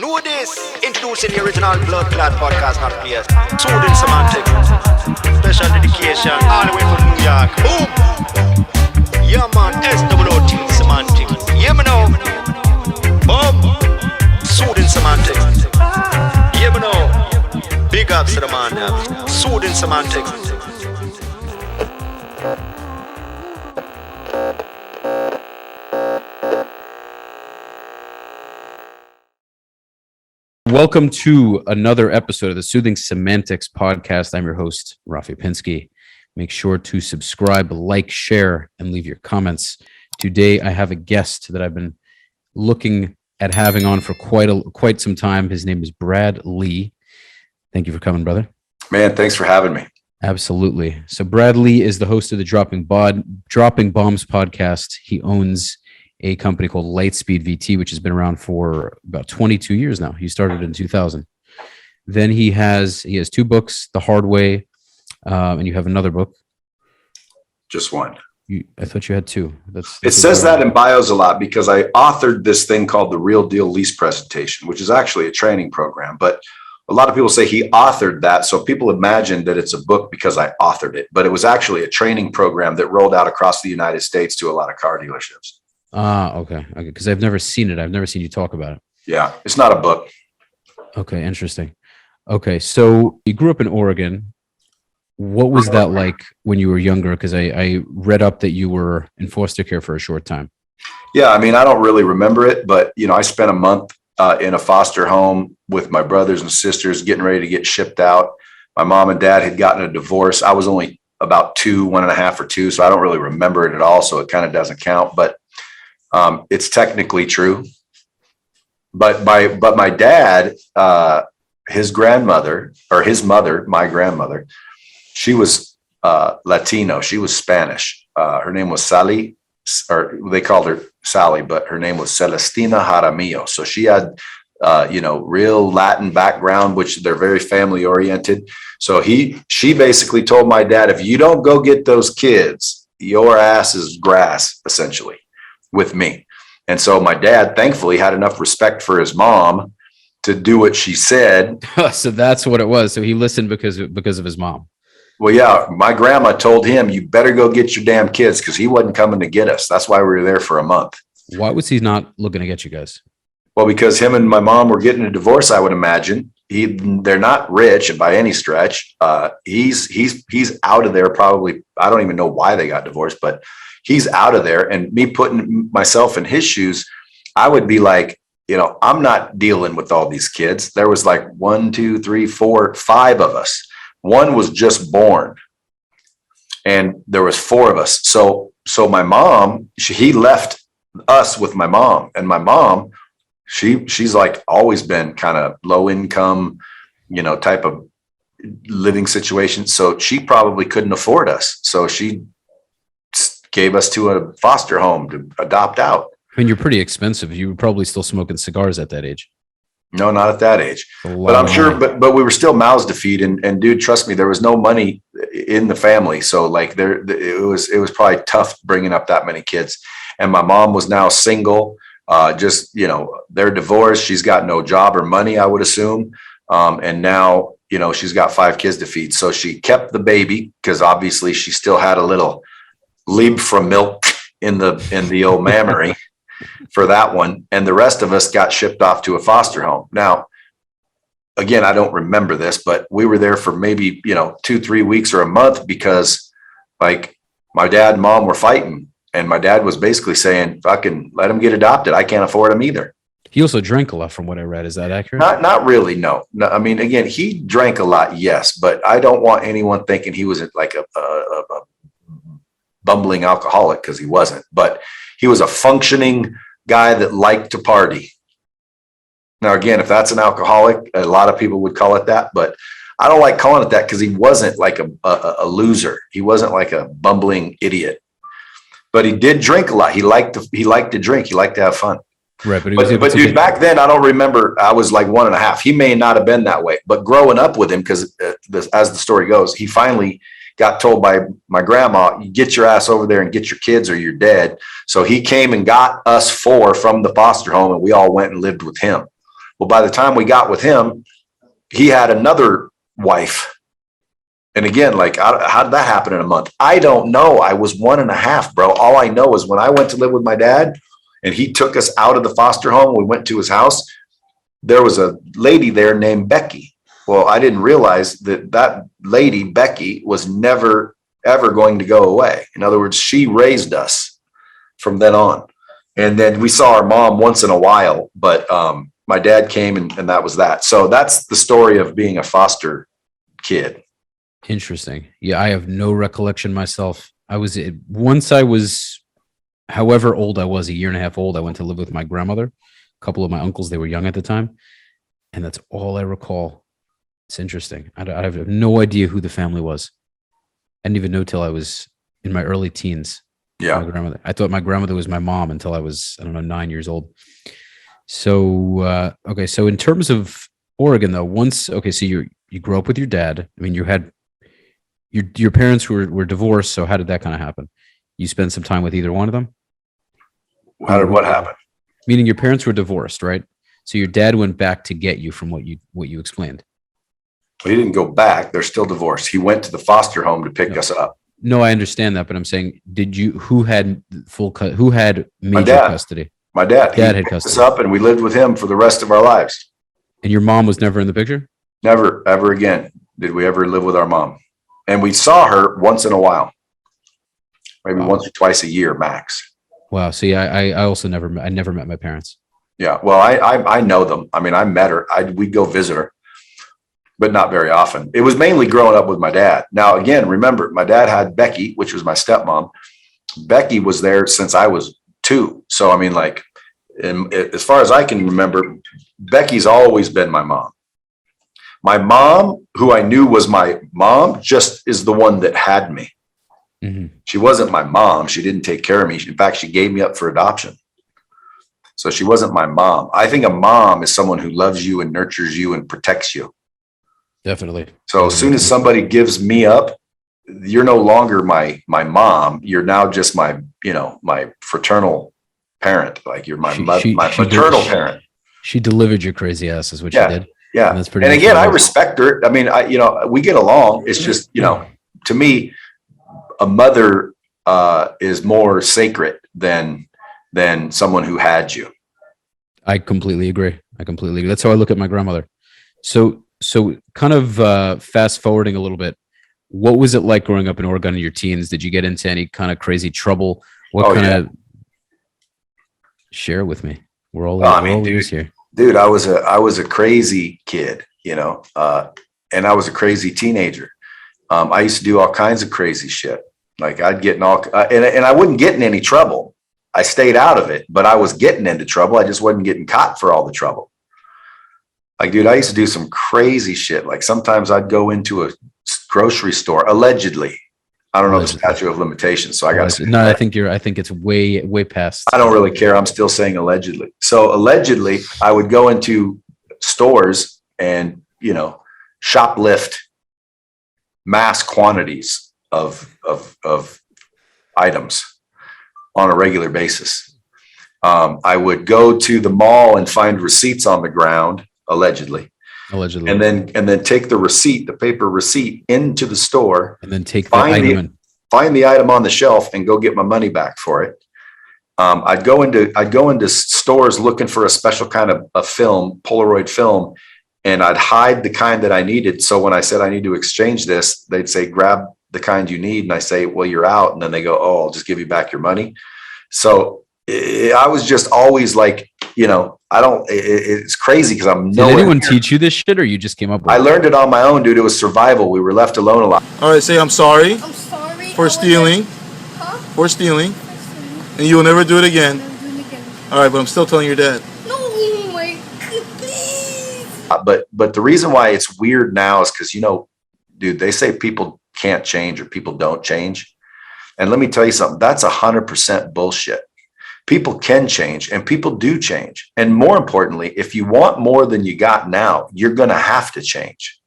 Know this. Introducing the original blood clot podcast, not players. Soothing Semantics. Special dedication all the way from New York. Boom. Yeah, man. SWOT Semantics. Yeah, me know. Boom. Soothing Semantics. Yeah, me know. Big ups to the man now. Soothing Semantics. Welcome to another episode of the Soothing Semantics podcast. I'm your host, Rafi Pinsky. Make sure to subscribe, like, share, and leave your comments. Today, I have a guest that I've been looking at having on for quite some time. His name is Brad Lea. Thank you for coming, brother. Man, thanks for having me. Absolutely. So Brad Lea is the host of the Dropping Bombs podcast. He owns a company called Lightspeed VT, which has been around for about 22 years now. He started in 2000. Then he has two books, The Hard Way, and you have another book. Just one. I thought you had two. It says that in bios a lot because I authored this thing called the Real Deal Lease Presentation, which is actually a training program. But a lot of people say he authored that. So people imagine that it's a book because I authored it. But it was actually a training program that rolled out across the United States to a lot of car dealerships. Okay. Because I've never seen it. I've never seen you talk about it. Yeah, it's not a book. Okay, interesting. Okay, so you grew up in Oregon. What was that like when you were younger? Because I read up that you were in foster care for a short time. Yeah, I mean, I don't really remember it, but I spent a month in a foster home with my brothers and sisters getting ready to get shipped out. My mom and dad had gotten a divorce. I was only about 1.5 or 2, so I don't really remember it at all. So it kind of doesn't count, but it's technically true. But my dad, his grandmother or his mother, my grandmother, she was Latino. She was Spanish. Her name was Sally, or they called her Sally, but her name was Celestina Jaramillo. So she had, real Latin background, which they're very family oriented. So she basically told my dad, if you don't go get those kids, your ass is grass, essentially, with me. And so my dad, thankfully, had enough respect for his mom to do what she said. So that's what it was. So he listened because of his mom. Well, yeah, my grandma told him, you better go get your damn kids because he wasn't coming to get us. That's why we were there for a month. Why was he not looking to get you guys? Well, because him and my mom were getting a divorce, I would imagine. They're not rich by any stretch. He's out of there probably. I don't even know why they got divorced, but he's out of there. And me putting myself in his shoes, I would be like, I'm not dealing with all these kids. There was like 1, 2, 3, 4, 5 of us. One was just born and there was 4 of us. So my mom, he left us with my mom, and my mom, she's like always been kind of low income, type of living situation. So she probably couldn't afford us. So she gave us to a foster home to adopt out. I mean, you're pretty expensive. You were probably still smoking cigars at that age. No, not at that age. But I'm sure, but we were still mouths to feed. And dude, trust me, there was no money in the family. So like it was probably tough bringing up that many kids. And my mom was now single, they're divorced. She's got no job or money, I would assume. And now, she's got 5 kids to feed. So she kept the baby because obviously she still had a little leave from milk in the old mammary for that one. And the rest of us got shipped off to a foster home. Now, again, I don't remember this, but we were there for maybe, 2-3 weeks or a month because like my dad and mom were fighting. And my dad was basically saying, fucking let him get adopted. I can't afford him either. He also drank a lot from what I read. Is that accurate? Not really. No. I mean, again, he drank a lot. Yes. But I don't want anyone thinking he was like a bumbling alcoholic, because he wasn't, but he was a functioning guy that liked to party. Now, again, if that's an alcoholic, a lot of people would call it that, but I don't like calling it that because he wasn't like a loser. He wasn't like a bumbling idiot, but he did drink a lot. He liked to drink. He liked to have fun. Right. But dude, back then, I don't remember. I was like 1.5. He may not have been that way, but growing up with him, because as the story goes, he finally got told by my grandma, you get your ass over there and get your kids or you're dead. So he came and got us 4 from the foster home, and we all went and lived with him. Well, by the time we got with him, he had another wife. And again, like, how did that happen in a month? I don't know. I was 1.5, bro. All I know is when I went to live with my dad and he took us out of the foster home, we went to his house, there was a lady there named Becky. Well, I didn't realize that lady, Becky, was never, ever going to go away. In other words, she raised us from then on. And then we saw our mom once in a while, but my dad came and that was that. So that's the story of being a foster kid. Interesting. Yeah, I have no recollection myself. Once I was, however old I was, 1.5 years old, I went to live with my grandmother. A couple of my uncles, they were young at the time. And that's all I recall. It's interesting. I have no idea who the family was. I didn't even know till I was in my early teens. Yeah. My grandmother. I thought my grandmother was my mom until I was, 9 years old. So, okay. So in terms of Oregon though, so you grew up with your dad. I mean, you had your parents were divorced. So how did that kind of happen? You spent some time with either one of them? How did what happen? Meaning your parents were divorced, right? So your dad went back to get you from what you explained. Well, he didn't go back. They're still divorced. He went to the foster home to pick us up. No, I understand that, but I'm saying, who had major custody? My dad. Dad he had picked custody. us up and we lived with him for the rest of our lives. And your mom was never in the picture? Never, ever again did we ever live with our mom. And we saw her once in a while, maybe once or twice a year max. Wow. See, I also never met my parents. Yeah. Well, I know them. I mean, I met her. We'd go visit her, but not very often. It was mainly growing up with my dad. Now, again, remember, my dad had Becky, which was my stepmom. Becky was there since I was 2. So, I mean, like, as far as I can remember, Becky's always been my mom. My mom, who I knew was my mom, just is the one that had me. Mm-hmm. She wasn't my mom. She didn't take care of me. In fact, she gave me up for adoption. So she wasn't my mom. I think a mom is someone who loves you and nurtures you and protects you. Definitely. So as soon as somebody gives me up, you're no longer my mom. You're now just my fraternal parent. Like you're my maternal parent. She delivered your crazy ass is what she did. Yeah. And that's pretty. And again, I respect her. I mean, we get along. It's just, to me, a mother is more sacred than someone who had you. I completely agree. That's how I look at my grandmother. So kind of fast forwarding a little bit, what was it like growing up in Oregon in your teens? Did you get into any kind of crazy trouble? What of share with me? We're all ears here. Dude, I was a crazy kid, and I was a crazy teenager. I used to do all kinds of crazy shit. Like I'd get in and I wouldn't get in any trouble. I stayed out of it, but I was getting into trouble. I just wasn't getting caught for all the trouble. Like, dude, I used to do some crazy shit. Like sometimes I'd go into a grocery store, allegedly. I don't know the statute of limitations, so I got to. No, I think it's way past. I don't really care. I'm still saying allegedly. So allegedly, I would go into stores and shoplift mass quantities of items on a regular basis. I would go to the mall and find receipts on the ground, allegedly, and then take the receipt, the paper receipt, into the store, and then find the item on the shelf and go get my money back for it. I'd go into stores looking for a special kind of a film, Polaroid film, and I'd hide the kind that I needed. So when I said I need to exchange this, they'd say, grab the kind you need. And I say, well, you're out. And then they go, oh, I'll just give you back your money. So I was just always like, it's crazy because I'm Did anyone teach you this shit or you just came up with it? I learned it on my own, dude. It was survival. We were left alone a lot. All right, say I'm sorry for stealing. For stealing. And you will never do it again. All right, but I'm still telling your dad. No, wait, please. But the reason why it's weird now is because, dude, they say people can't change or people don't change. And let me tell you something, that's 100% bullshit. People can change and people do change. And more importantly, if you want more than you got now, you're going to have to change.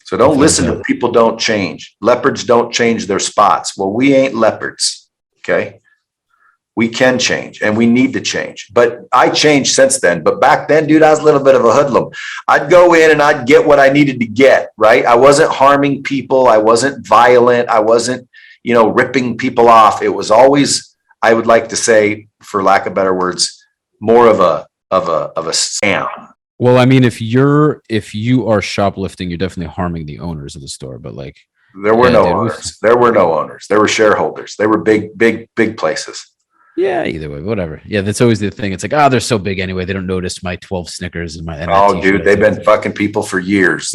So don't listen to people don't change. Leopards don't change their spots. Well, we ain't leopards. Okay. We can change and we need to change. But I changed since then. But back then, dude, I was a little bit of a hoodlum. I'd go in and I'd get what I needed to get, right? I wasn't harming people. I wasn't violent. I wasn't, ripping people off. It was always, I would like to say, for lack of better words, more of a scam. Well, I mean, if you are shoplifting, you're definitely harming the owners of the store. But like, there were no owners. There were no owners. There were shareholders. They were big places. Yeah, either way, whatever. Yeah, that's always the thing. It's like, they're so big anyway. They don't notice my 12 Snickers and my. Oh, dude, they've been fucking people for years.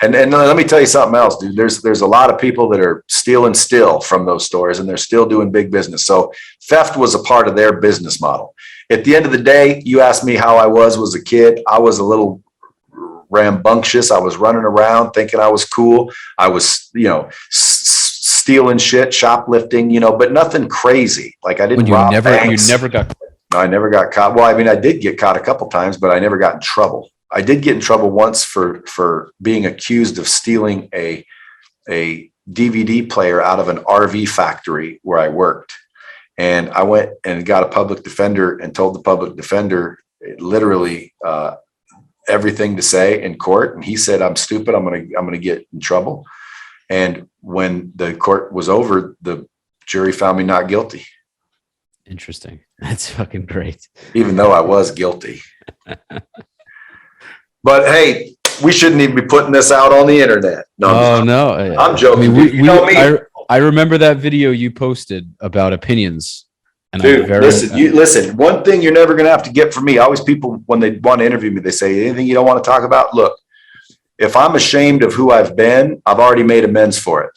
and let me tell you something else, dude. There's a lot of people that are stealing still from those stores, and they're still doing big business. So theft was a part of their business model. At the end of the day, you asked me how I was a kid. I was a little rambunctious. I was running around thinking I was cool. I was, stealing shit, shoplifting, but nothing crazy. Like I didn't rob banks. You never got. I never got caught. Well, I mean, I did get caught a couple times, but I never got in trouble. I did get in trouble once for being accused of stealing a DVD player out of an RV factory where I worked. And I went and got a public defender and told the public defender literally everything to say in court. And he said, "I'm stupid. I'm going to get in trouble." And when the court was over, the jury found me not guilty. Interesting. That's fucking great. Even though I was guilty. But hey, we shouldn't even be putting this out on the internet. No, I'm joking. I mean, I remember that video you posted about opinions. And dude, listen, one thing you're never going to have to get from me. Always people, when they want to interview me, they say, anything you don't want to talk about? Look, if I'm ashamed of who I've been, I've already made amends for it.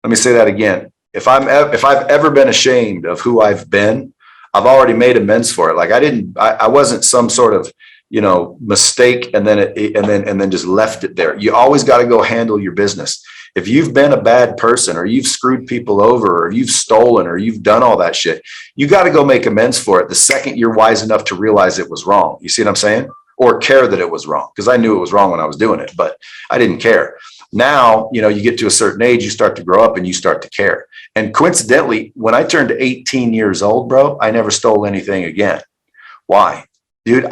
Let me say that again. If I've ever been ashamed of who I've been, I've already made amends for it. Like I wasn't some sort of, mistake and then just left it there. You always got to go handle your business. If you've been a bad person or you've screwed people over or you've stolen or you've done all that shit, you got to go make amends for it the second you're wise enough to realize it was wrong. You see what I'm saying? Or care that it was wrong, because I knew it was wrong when I was doing it, but I didn't care. Now, you get to a certain age, you start to grow up and you start to care. And coincidentally, when I turned 18 years old, bro, I never stole anything again. Why? Dude,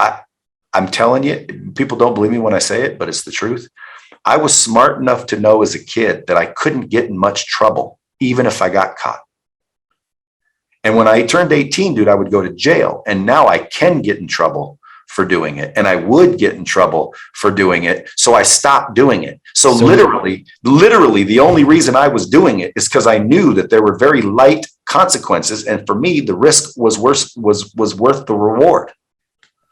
I'm telling you, people don't believe me when I say it, but it's the truth. I was smart enough to know as a kid that I couldn't get in much trouble, even if I got caught. And when I turned 18, dude, I would go to jail. And now I can get in trouble for doing it. And I would get in trouble for doing it. So I stopped doing it. So literally, the only reason I was doing it is because I knew that there were very light consequences. And for me, the risk was worth the reward.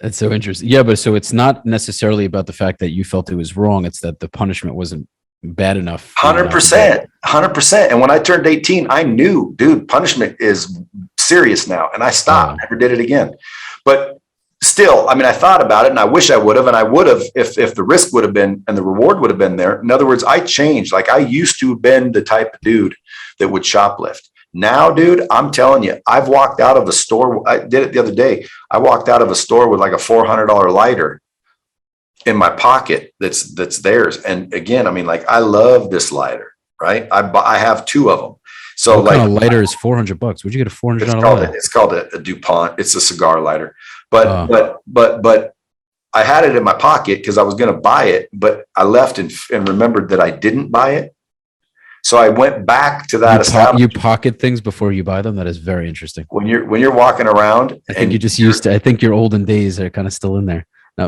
That's so interesting. Yeah, but so it's not necessarily about the fact that you felt it was wrong. It's that the punishment wasn't bad enough. 100%. And when I turned 18, I knew, dude, punishment is serious now. And I stopped, never did it again. But still, I mean, I thought about it and I wish I would have, and I would have if the risk would have been and the reward would have been there. In other words, I changed. Like I used to have been the type of dude that would shoplift. Now, dude, I'm telling you, I've walked out of a store. I did it the other day. I walked out of a store with like a $400 lighter in my pocket. That's theirs. And again, I mean, like I love this lighter, right? I have two of them. So what kind of lighter is $400? Where'd you get a $400 lighter? It's called a DuPont. It's a cigar lighter. But I had it in my pocket because I was going to buy it, but I left and remembered that I didn't buy it. So I went back to that establishment. You pocket things before you buy them. That is very interesting. When you're walking around, I think you're just used to. I think your olden days are kind of still in there. No,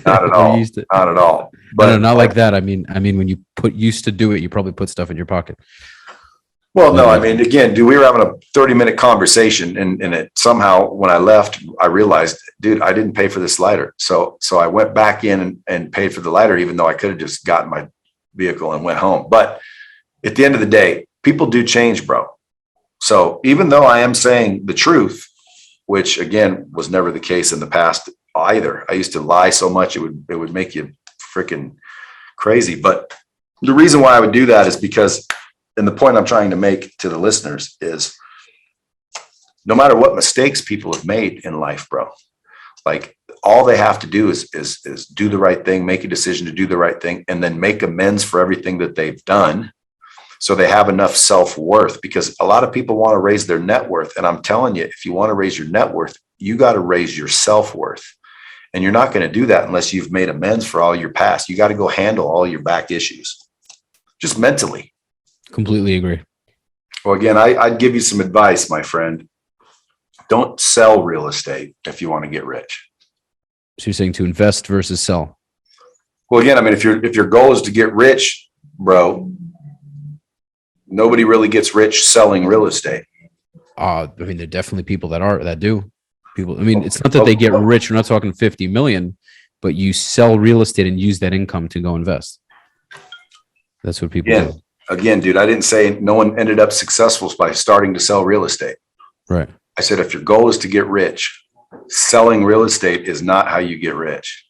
not at all. Not at all. But no, not like that. I mean, when you used to do it, you probably put stuff in your pocket. Well, no, I mean, again, dude, we were having a 30-minute conversation, and it somehow when I left, I realized, dude, I didn't pay for this lighter. So I went back in and paid for the lighter, even though I could have just gotten my vehicle and went home. But at the end of the day, people do change, bro. So even though I am saying the truth, which again was never the case in the past either, I used to lie so much it would make you freaking crazy. But the reason why I would do that is because, and the point I'm trying to make to the listeners is, no matter what mistakes people have made in life, bro, like all they have to do is do the right thing, make a decision to do the right thing, and then make amends for everything that they've done. So they have enough self-worth, because a lot of people want to raise their net worth. And I'm telling you, if you want to raise your net worth, you got to raise your self-worth. And you're not going to do that unless you've made amends for all your past. You got to go handle all your back issues, just mentally. Completely agree. Well, again, I'd give you some advice, my friend. Don't sell real estate if you want to get rich. So you're saying to invest versus sell? Well, again, I mean, if your goal is to get rich, bro, nobody really gets rich selling real estate. I mean, there are definitely people that do. People, I mean, it's not that they get rich. We're not talking 50 million, but you sell real estate and use that income to go invest. That's what people do. Again, dude, I didn't say no one ended up successful by starting to sell real estate. Right. I said, if your goal is to get rich, selling real estate is not how you get rich.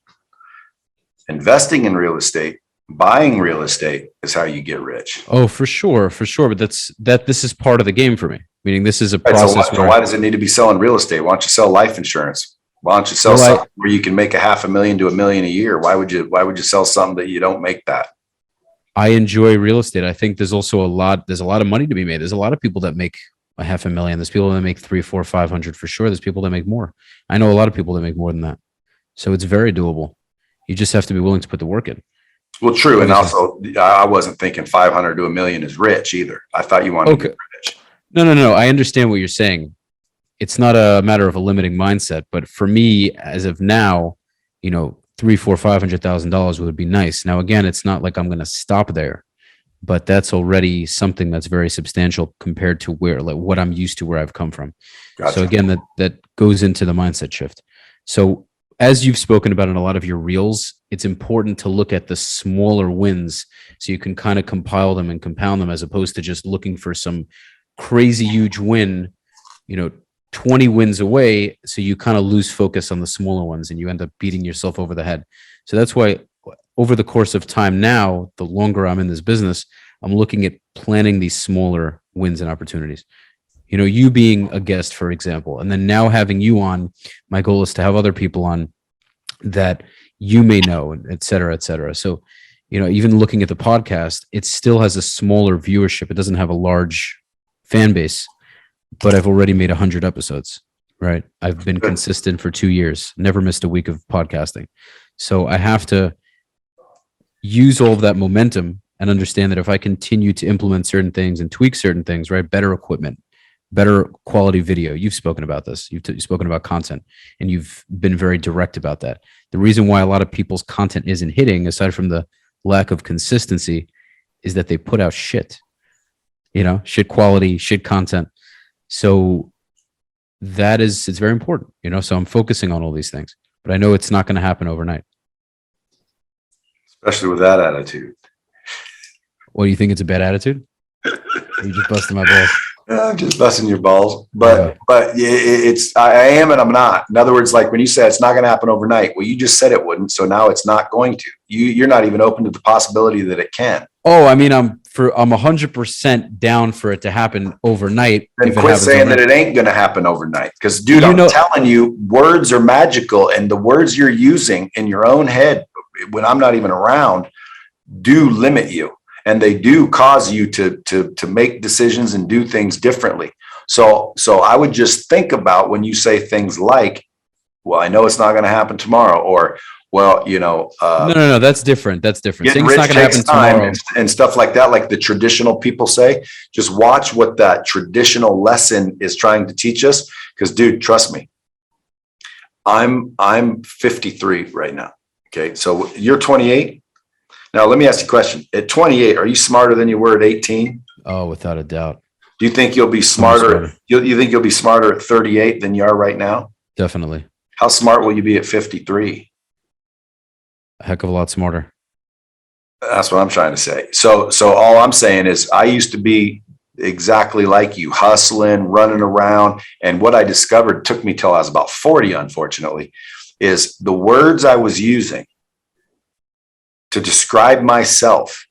Investing in real estate, buying real estate is how you get rich. Oh, for sure. But this is part of the game for me. Meaning this is a Right, process. so why does it need to be selling real estate? Why don't you sell life insurance? Why don't you sell something where you can make $500,000 to $1 million a year? Why would you sell something that you don't make that? I enjoy real estate. I think there's also there's a lot of money to be made. There's a lot of people that make $500,000. There's people that make 300, 400, 500 for sure. There's people that make more. I know a lot of people that make more than that. So it's very doable. You just have to be willing to put the work in. Well, true. And also, I wasn't thinking 500 to $1 million is rich either. I thought you wanted to get rich. No. I understand what you're saying. It's not a matter of a limiting mindset, but for me, as of now, $300,000, $400,000, $500,000 would be nice. Now, again, it's not like I'm going to stop there, but that's already something that's very substantial compared to what I'm used to, where I've come from. Gotcha. So again, that goes into the mindset shift. So as you've spoken about in a lot of your reels, it's important to look at the smaller wins so you can kind of compile them and compound them, as opposed to just looking for some crazy huge win, 20 wins away. So you kind of lose focus on the smaller ones and you end up beating yourself over the head. So that's why over the course of time now, the longer I'm in this business, I'm looking at planning these smaller wins and opportunities. You being a guest, for example, and then now having you on, my goal is to have other people on that you may know, et cetera, et cetera. So, even looking at the podcast, it still has a smaller viewership. It doesn't have a large fan base, but I've already made 100 episodes, right? I've been consistent for 2 years, never missed a week of podcasting. So I have to use all of that momentum and understand that if I continue to implement certain things and tweak certain things, right? Better equipment, better quality video. You've spoken about this. You've spoken about content, and you've been very direct about that. The reason why a lot of people's content isn't hitting, aside from the lack of consistency, is that they put out shit, shit quality, shit content. So it's very important, so I'm focusing on all these things, but I know it's not going to happen overnight. Especially with that attitude. What, do you think it's a bad attitude? You just busted my balls. I'm just busting your balls, but I am and I'm not. In other words, like when you say it's not going to happen overnight, well, you just said it wouldn't, so now it's not going to. You're not even open to the possibility that it can. Oh, I mean, I'm 100% down for it to happen overnight. And quit saying that it ain't going to happen overnight, because, dude, I'm telling you, words are magical, and the words you're using in your own head when I'm not even around do limit you. And they do cause you to make decisions and do things differently. So I would just think about when you say things like, well, I know it's not going to happen tomorrow, or, well, no, that's different. That's different. Getting rich takes time and stuff like that, like the traditional people say. Just watch what that traditional lesson is trying to teach us. Because, dude, trust me, I'm 53 right now. Okay, so you're 28. Now, let me ask you a question. At 28, are you smarter than you were at 18? Oh, without a doubt. Do you think you'll be smarter? You think you'll be smarter at 38 than you are right now? Definitely. How smart will you be at 53? A heck of a lot smarter. That's what I'm trying to say. So all I'm saying is I used to be exactly like you, hustling, running around. And what I discovered took me till I was about 40, unfortunately, is the words I was using to describe myself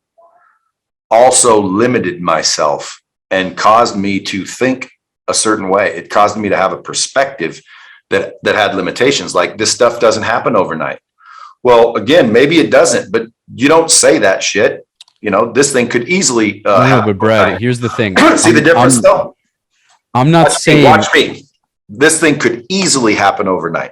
also limited myself and caused me to think a certain way. It caused me to have a perspective that had limitations, like this stuff doesn't happen overnight. Well, again, maybe it doesn't, but you don't say that shit. This thing could easily No, happen but Brad, overnight. here's the thing. See the difference though? I'm not saying. Watch me. This thing could easily happen overnight.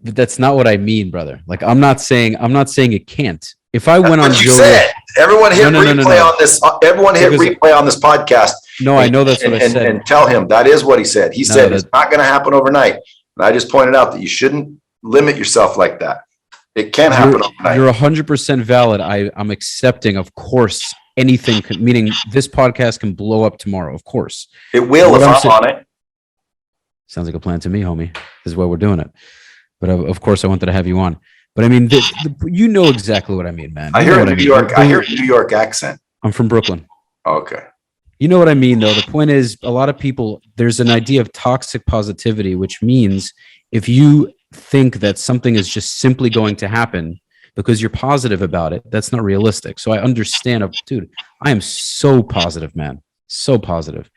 But that's not what I mean, brother. Like, I'm not saying it can't. If I went on What you Joe, said. Everyone hit No. replay on this. Everyone hit replay on this podcast. No, I know that's what I said. And tell him that is what he said. He said it's not going to happen overnight. And I just pointed out that you shouldn't limit yourself like that. It can happen overnight. You're 100% valid. I'm accepting, of course, anything, meaning this podcast can blow up tomorrow. Of course. It will if I'm on it. Sounds like a plan to me, homie. This is why we're doing it. But of course, I wanted to have you on. But I mean, you know exactly what I mean, man. I hear a New York accent. I'm from Brooklyn. Okay. You know what I mean, though. The point is, a lot of people, there's an idea of toxic positivity, which means if you think that something is just simply going to happen because you're positive about it, that's not realistic. So I understand, dude, I am so positive, man. So positive.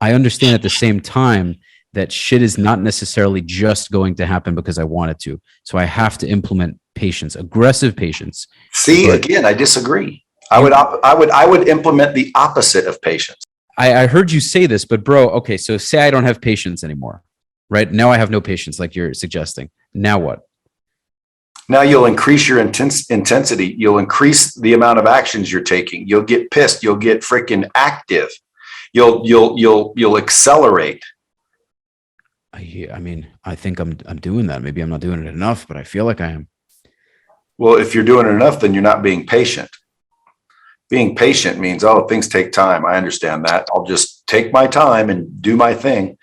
I understand at the same time that shit is not necessarily just going to happen because I want it to. So I have to implement patience, aggressive patience. See, again, I disagree. I would implement the opposite of patience. I heard you say this, but bro, okay, so say I don't have patience anymore, right? Now I have no patience, like you're suggesting. Now what? Now you'll increase your intensity. You'll increase the amount of actions you're taking. You'll get pissed. You'll get freaking active. You'll accelerate. I mean, I think I'm doing that. Maybe I'm not doing it enough, but I feel like I am. Well, if you're doing it enough, then you're not being patient. Being patient means, things take time. I understand that. I'll just take my time and do my thing.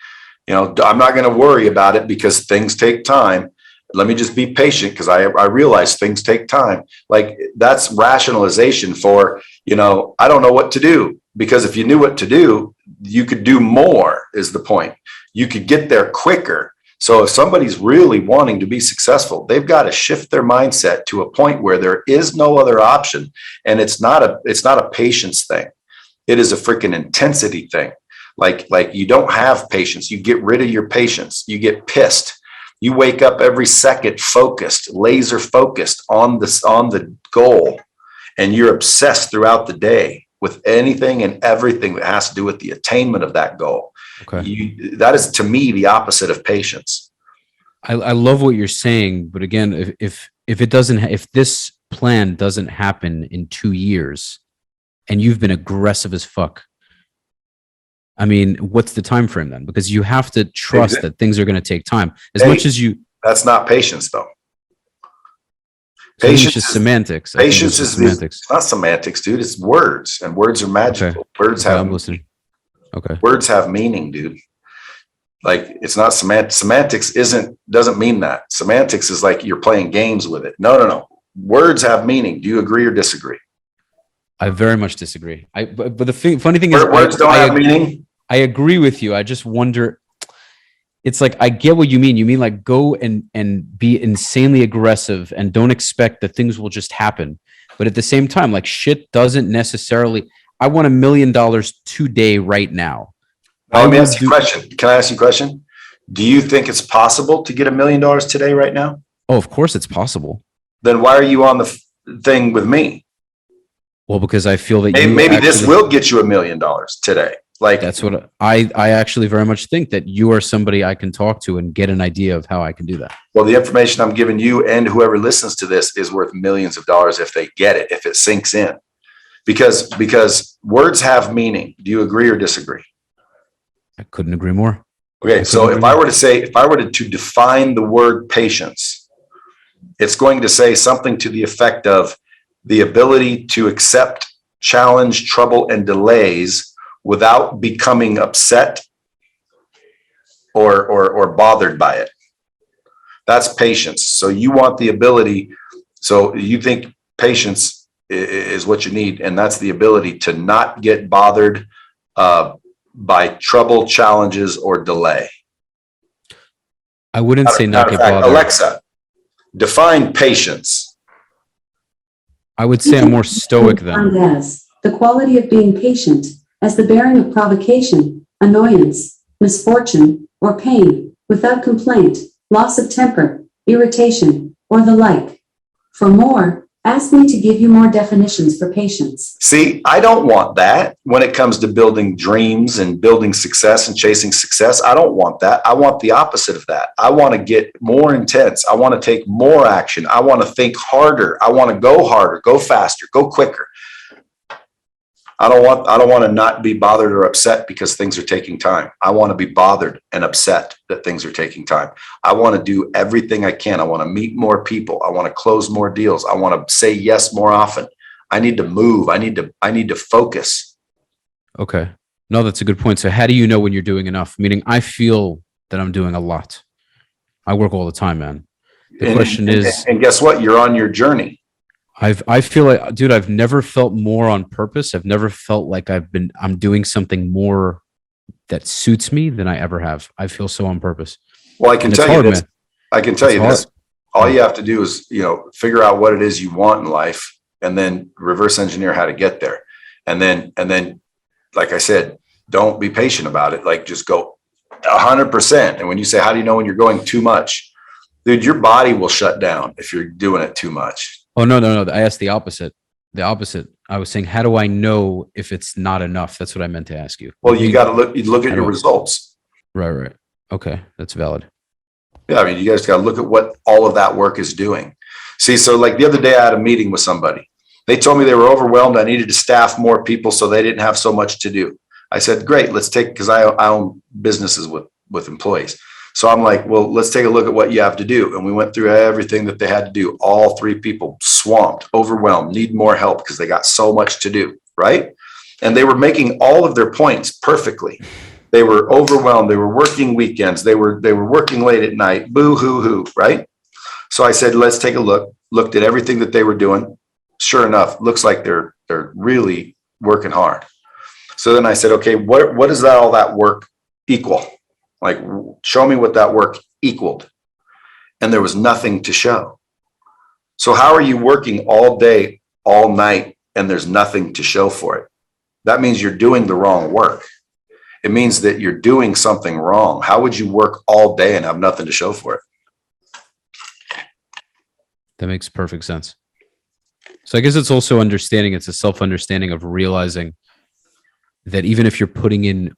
I'm not going to worry about it because things take time. Let me just be patient because I realize things take time. Like that's rationalization for, I don't know what to do, because if you knew what to do, you could do more is the point. You could get there quicker. So if somebody's really wanting to be successful, they've got to shift their mindset to a point where there is no other option. And it's not a patience thing. It is a freaking intensity thing. Like you don't have patience. You get rid of your patience. You get pissed. You wake up every second focused, laser focused on the goal. And you're obsessed throughout the day with anything and everything that has to do with the attainment of that goal. Okay. That is, to me, the opposite of patience. I love what you're saying, but again, if this plan doesn't happen in 2 years, and you've been aggressive as fuck, I mean, what's the time frame then? Because you have to trust that things are going to take time. Much as you, that's not patience, though. Patience is semantics. Patience is semantics. It's not semantics, dude. It's words, and words are magical. Okay. Words have. I'm listening. Okay. Words have meaning, dude. Like it's not semantics doesn't mean that. Semantics is like you're playing games with it. No. Words have meaning. Do you agree or disagree? I very much disagree. But the funny thing is, words don't have meaning. I agree with you. I just wonder. It's like I get what you mean. You mean like go and be insanely aggressive and don't expect that things will just happen. But at the same time, like shit doesn't necessarily. I want $1 million today, right now. Let me ask you a question. Can I ask you a question? Do you think it's possible to get $1 million today, right now? Oh, of course it's possible. Then why are you on the thing with me? Well, because I feel that maybe this will get you $1 million today. Like that's what I actually very much think, that you are somebody I can talk to and get an idea of how I can do that. Well, the information I'm giving you and whoever listens to this is worth millions of dollars if they get it, if it sinks in. Because words have meaning. Do you agree or disagree? I couldn't agree more. Okay, so if I were to define the word patience, it's going to say something to the effect of the ability to accept challenge, trouble, and delays without becoming upset or bothered by it. That's patience. So you want the ability. So you think patience is what you need, and that's the ability to not get bothered by trouble, challenges, or delay. I wouldn't say not get bothered. Alexa, define patience. I would say I'm more stoic than. As the quality of being patient, as the bearing of provocation, annoyance, misfortune, or pain, without complaint, loss of temper, irritation, or the like. For more, Ask me to give you more definitions for patience. See, I don't want that when it comes to building dreams and building success and chasing success. I don't want that. I want the opposite of that. I want to get more intense. I want to take more action. I want to think harder. I want to go harder, go faster, go quicker. I don't want to not be bothered or upset because things are taking time. I want to be bothered and upset that things are taking time. I want to do everything I can. I want to meet more people. I want to close more deals. I want to say yes more often. I need to move. I need to focus. Okay. No, that's a good point. So how do you know when you're doing enough? Meaning I feel that I'm doing a lot. I work all the time, man. The question is, and guess what? You're on your journey. I feel like, dude, I've never felt more on purpose. I've never felt like I'm doing something more that suits me than I ever have. I feel so on purpose. Well, I can tell you this. I can tell you this. All you have to do is, figure out what it is you want in life and then reverse engineer how to get there. And then, like I said, don't be patient about it. Like just go 100%. And when you say, how do you know when you're going too much? Dude, your body will shut down if you're doing it too much. Oh, no. I asked the opposite. The opposite. I was saying, how do I know if it's not enough? That's what I meant to ask you. Well, you got to look at your results. Right. Okay. That's valid. Yeah. I mean, you guys got to look at what all of that work is doing. See, so like the other day I had a meeting with somebody. They told me they were overwhelmed. I needed to staff more people so they didn't have so much to do. I said, great, because I own businesses with employees. So I'm like, well, let's take a look at what you have to do. And we went through everything that they had to do. All three people swamped, overwhelmed, need more help because they got so much to do, right? And they were making all of their points perfectly. They were overwhelmed. They were working weekends. They were working late at night. Boo hoo hoo, right? So I said, let's take a look. Looked at everything that they were doing. Sure enough, looks like they're really working hard. So then I said, okay, what does all that work equal? Like, show me what that work equaled. And there was nothing to show. So how are you working all day, all night, and there's nothing to show for it? That means you're doing the wrong work. It means that you're doing something wrong. How would you work all day and have nothing to show for it? That makes perfect sense. So I guess it's also understanding, it's a self-understanding of realizing that even if you're putting in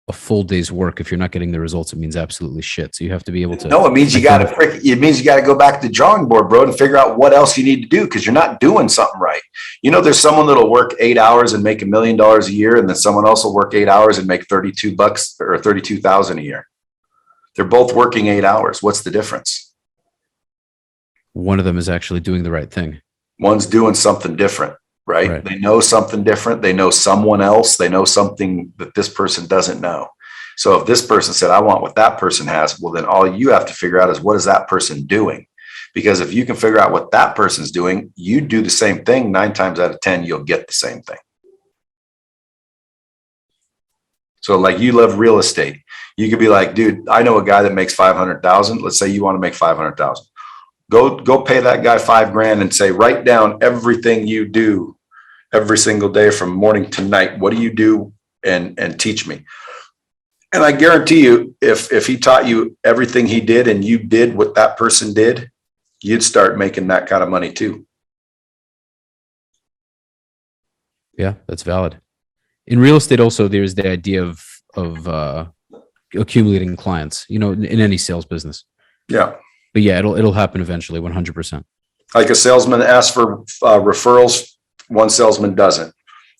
a full day's work, if you're not getting the results, it means absolutely shit. So you have to be able to. No, it means you got to go back to the drawing board, bro, and figure out what else you need to do because you're not doing something right. There's someone that'll work 8 hours and make $1 million a year, and then someone else will work 8 hours and make $32 or $32,000 a year. They're both working 8 hours. What's the difference? One of them is actually doing the right thing. One's doing something different. Right? They know something different. They know someone else. They know something that this person doesn't know. So if this person said, I want what that person has, well, then all you have to figure out is what is that person doing? Because if you can figure out what that person's doing, you do the same thing 9 times out of 10, you'll get the same thing. So like you love real estate. You could be like, dude, I know a guy that makes 500,000. Let's say you want to make 500,000. Go pay that guy $5,000 and say, write down everything you do every single day from morning to night. What do you do? And teach me. And I guarantee you, if he taught you everything he did and you did what that person did, you'd start making that kind of money too. Yeah, that's valid. In real estate also, there's the idea of accumulating clients, in any sales business. Yeah. But yeah, it'll happen eventually, 100%. Like a salesman asks for referrals, one salesman doesn't.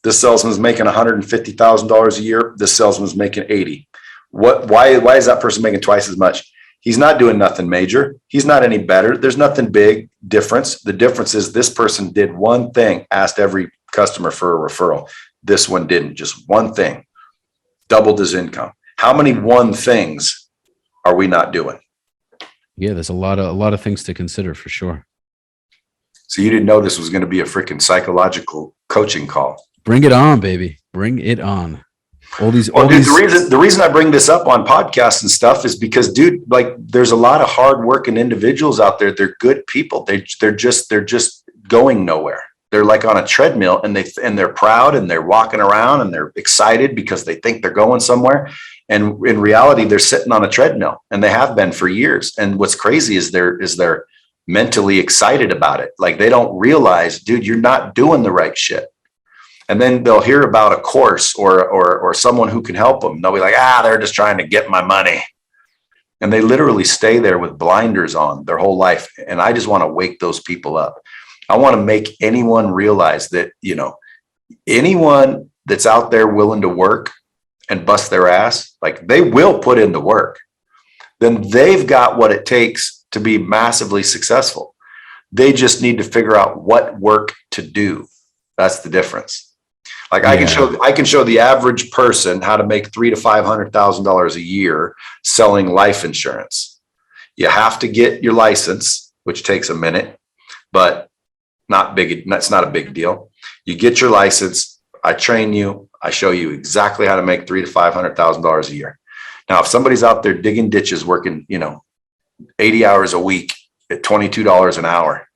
This salesman's making $150,000 a year. This salesman's making 80. Why is that person making twice as much? He's not doing nothing major. He's not any better. There's nothing big difference. The difference is this person did one thing, asked every customer for a referral. This one didn't, just one thing, doubled his income. How many one things are we not doing? Yeah, there's a lot of things to consider for sure. So you didn't know this was going to be a freaking psychological coaching call. Bring it on, baby. Bring it on. The reason I bring this up on podcasts and stuff is because, dude, like there's a lot of hardworking individuals out there. They're good people. They're just going nowhere. They're like on a treadmill and they're proud and they're walking around and they're excited because they think they're going somewhere. And in reality, they're sitting on a treadmill and they have been for years. And what's crazy is they're mentally excited about it. Like they don't realize, dude, you're not doing the right shit. And then they'll hear about a course or someone who can help them. They'll be like, they're just trying to get my money. And they literally stay there with blinders on their whole life. And I just want to wake those people up. I want to make anyone realize that, anyone that's out there willing to work and bust their ass, like they will put in the work, then they've got what it takes to be massively successful. They just need to figure out what work to do. That's the difference. Like I can show the average person how to make $300,000 to $500,000 a year selling life insurance. You have to get your license, which takes a minute, but not big. That's not a big deal. You get your license. I train you. I show you exactly how to make $300,000 to $500,000 a year. Now, if somebody's out there digging ditches, working, 80 hours a week at $22 an hour,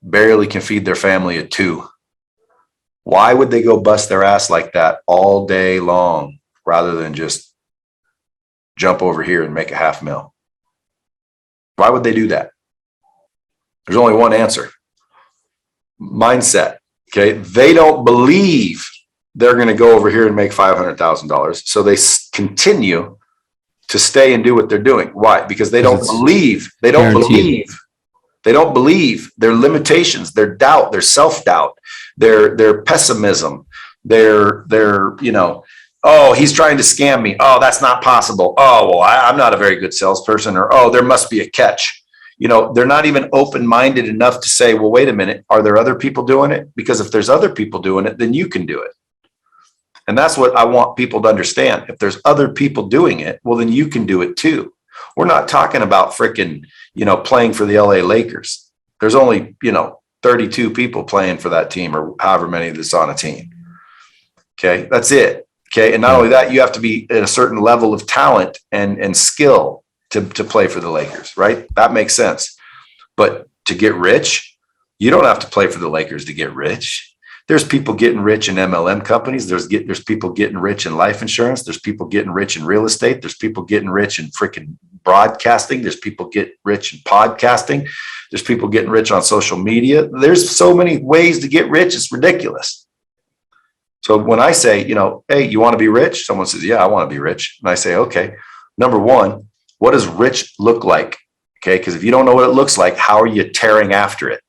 barely can feed their family at $2. Why would they go bust their ass like that all day long rather than just jump over here and make $500,000? Why would they do that? There's only one answer. Mindset. Okay. They don't believe they're going to go over here and make $500,000. So they continue to stay and do what they're doing. Why? Because they don't believe. They don't believe. They don't believe their limitations, their doubt, their self-doubt, their pessimism, their he's trying to scam me. Oh, that's not possible. Oh, well, I'm not a very good salesperson. Or, oh, there must be a catch. They're not even open-minded enough to say, well, wait a minute, are there other people doing it? Because if there's other people doing it, then you can do it. And that's what I want people to understand. If there's other people doing it, well, then you can do it too. We're not talking about freaking, playing for the LA Lakers. There's only, 32 people playing for that team or however many that's on a team. Okay. That's it. Okay. And not only that, you have to be at a certain level of talent and skill to play for the Lakers, right? That makes sense. But to get rich, you don't have to play for the Lakers to get rich. There's people getting rich in MLM companies. There's people getting rich in life insurance. There's people getting rich in real estate. There's people getting rich in freaking broadcasting. There's people getting rich in podcasting. There's people getting rich on social media. There's so many ways to get rich. It's ridiculous. So when I say, hey, you want to be rich? Someone says, yeah, I want to be rich. And I say, okay, number one, what does rich look like? Okay. Because if you don't know what it looks like, how are you tearing after it?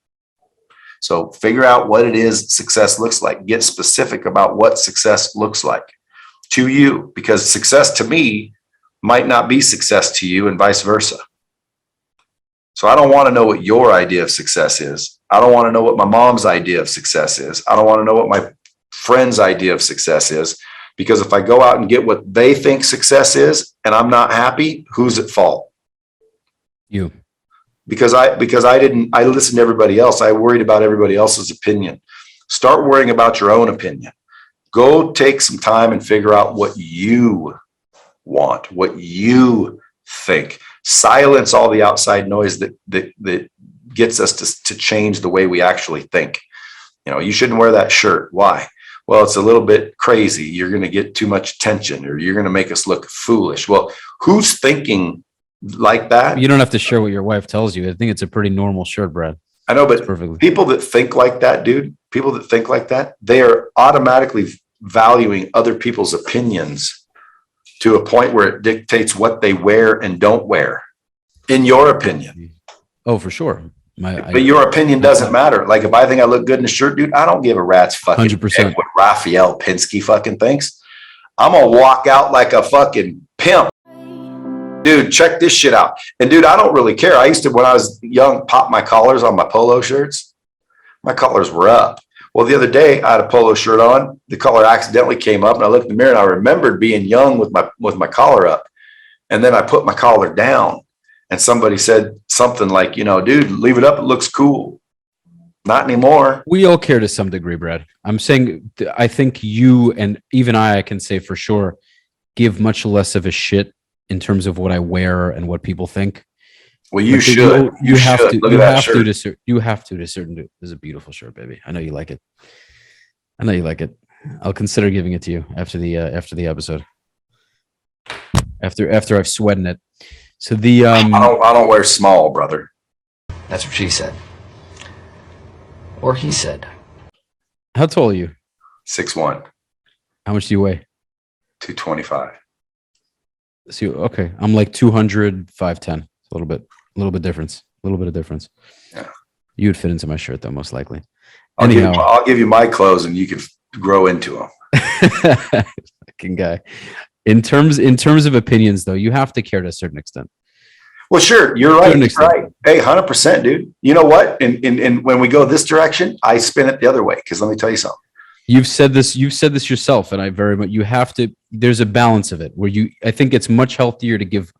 So figure out what it is success looks like. Get specific about what success looks like to you, because success to me might not be success to you and vice versa. So I don't want to know what your idea of success is. I don't want to know what my mom's idea of success is. I don't want to know what my friend's idea of success is, because if I go out and get what they think success is and I'm not happy, who's at fault? You. Because I listened to everybody else. I worried about everybody else's opinion. Start worrying about your own opinion. Go take some time and figure out what you want, what you think. Silence all the outside noise that gets us to change the way we actually think. You shouldn't wear that shirt. Why? Well, it's a little bit crazy. You're going to get too much attention, or you're going to make us look foolish. Well, who's thinking like that? You don't have to share what your wife tells you. I think it's a pretty normal shirt, Brad. I know, but people that think like that, dude, they are automatically valuing other people's opinions to a point where it dictates what they wear and don't wear, in your opinion. Oh, for sure. But your opinion doesn't matter. Like if I think I look good in a shirt, dude, I don't give a rat's fucking 100% what Rafi Pinsky fucking thinks. I'm going to walk out like a fucking pimp. Dude, check this shit out. And dude, I don't really care. I used to, when I was young, pop my collars on my polo shirts. My collars were up. Well, the other day I had a polo shirt on. The collar accidentally came up, and I looked in the mirror and I remembered being young with my collar up. And then I put my collar down, and somebody said something like, dude, leave it up. It looks cool. Not anymore. We all care to some degree, Brad. I'm saying, I think you and even I can say for sure, give much less of a shit in terms of what I wear and what people think. Well, you should. You have should. to. Look you at that have shirt. you have to a certain. This is a beautiful shirt, baby. I know you like it. I'll consider giving it to you after the episode. After I've sweated it. So the I don't wear small, brother. That's what she said. Or he said. How tall are you? 6'1", How much do you weigh? 225. See, okay, I'm like 200, 5'10". A little bit difference. A little bit of difference. Yeah. You would fit into my shirt though, most likely. I'll give you my clothes and you can grow into them. Fucking guy. In terms of opinions, though, you have to care to a certain extent. Well, sure, you're right. You're right. Hey, 100%, dude. You know what? And when we go this direction, I spin it the other way. Because let me tell you something. You've said this yourself, and I very much. You have to. There's a balance of it where I think it's much healthier to give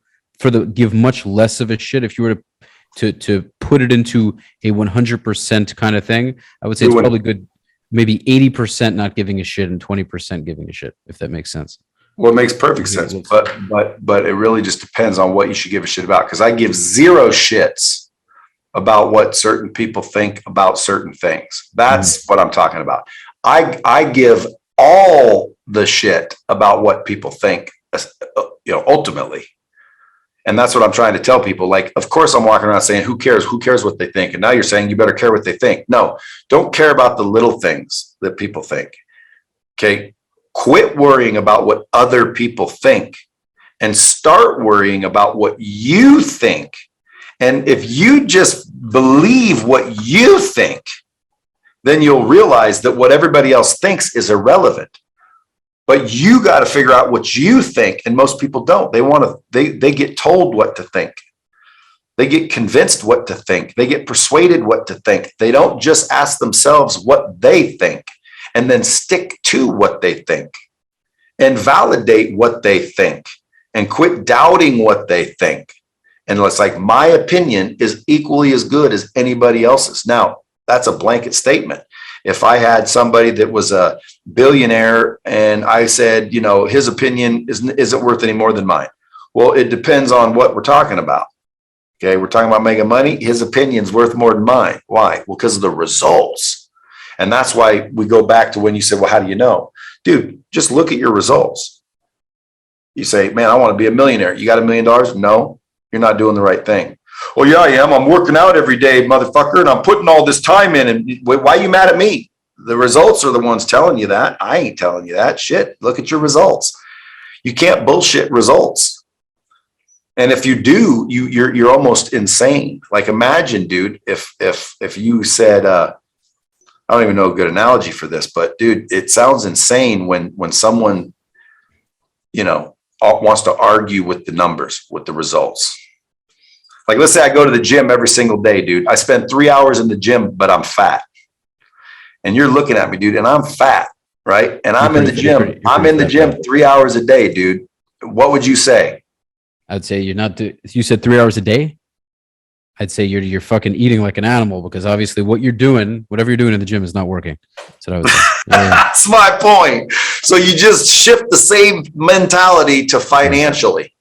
much less of a shit. If you were to put it into a 100% kind of thing, I would say it's probably good. Maybe 80% not giving a shit and 20% giving a shit, if that makes sense. Well, it makes perfect sense, but it really just depends on what you should give a shit about. Because I give zero shits about what certain people think about certain things. That's what I'm talking about. I give all the shit about what people think, ultimately. And that's what I'm trying to tell people. Like, of course, I'm walking around saying, who cares? Who cares what they think? And now you're saying you better care what they think. No, don't care about the little things that people think. Okay. Quit worrying about what other people think and start worrying about what you think. And if you just believe what you think, then you'll realize that what everybody else thinks is irrelevant. But you got to figure out what you think. And most people don't. They get told what to think. They get convinced what to think. They get persuaded what to think. They don't just ask themselves what they think and then stick to what they think and validate what they think and quit doubting what they think. And it's like, my opinion is equally as good as anybody else's. Now, that's a blanket statement. If I had somebody that was a billionaire and I said, his opinion isn't worth any more than mine. Well, it depends on what we're talking about. Okay. We're talking about making money. His opinion's worth more than mine. Why? Well, because of the results. And that's why we go back to when you said, well, how do you know? Dude, just look at your results. You say, man, I want to be a millionaire. You got $1 million? No, you're not doing the right thing. Well, yeah, I am. I'm working out every day, motherfucker, and I'm putting all this time in. And why are you mad at me? The results are the ones telling you that. I ain't telling you that. Shit, look at your results. You can't bullshit results. And if you do, you're almost insane. Like, imagine, dude, if you said, I don't even know a good analogy for this, but dude, it sounds insane when someone, wants to argue with the numbers, with the results. Like, let's say I go to the gym every single day, dude. I spend 3 hours in the gym, but I'm fat. And you're looking at me, dude, and I'm fat, right? And I'm in the gym. I'm in the gym 3 hours a day, dude. What would you say? I'd say you said 3 hours a day? I'd say you're fucking eating like an animal, because obviously whatever you're doing in the gym is not working. That's what I would say. Yeah. That's my point. So you just shift the same mentality to financially.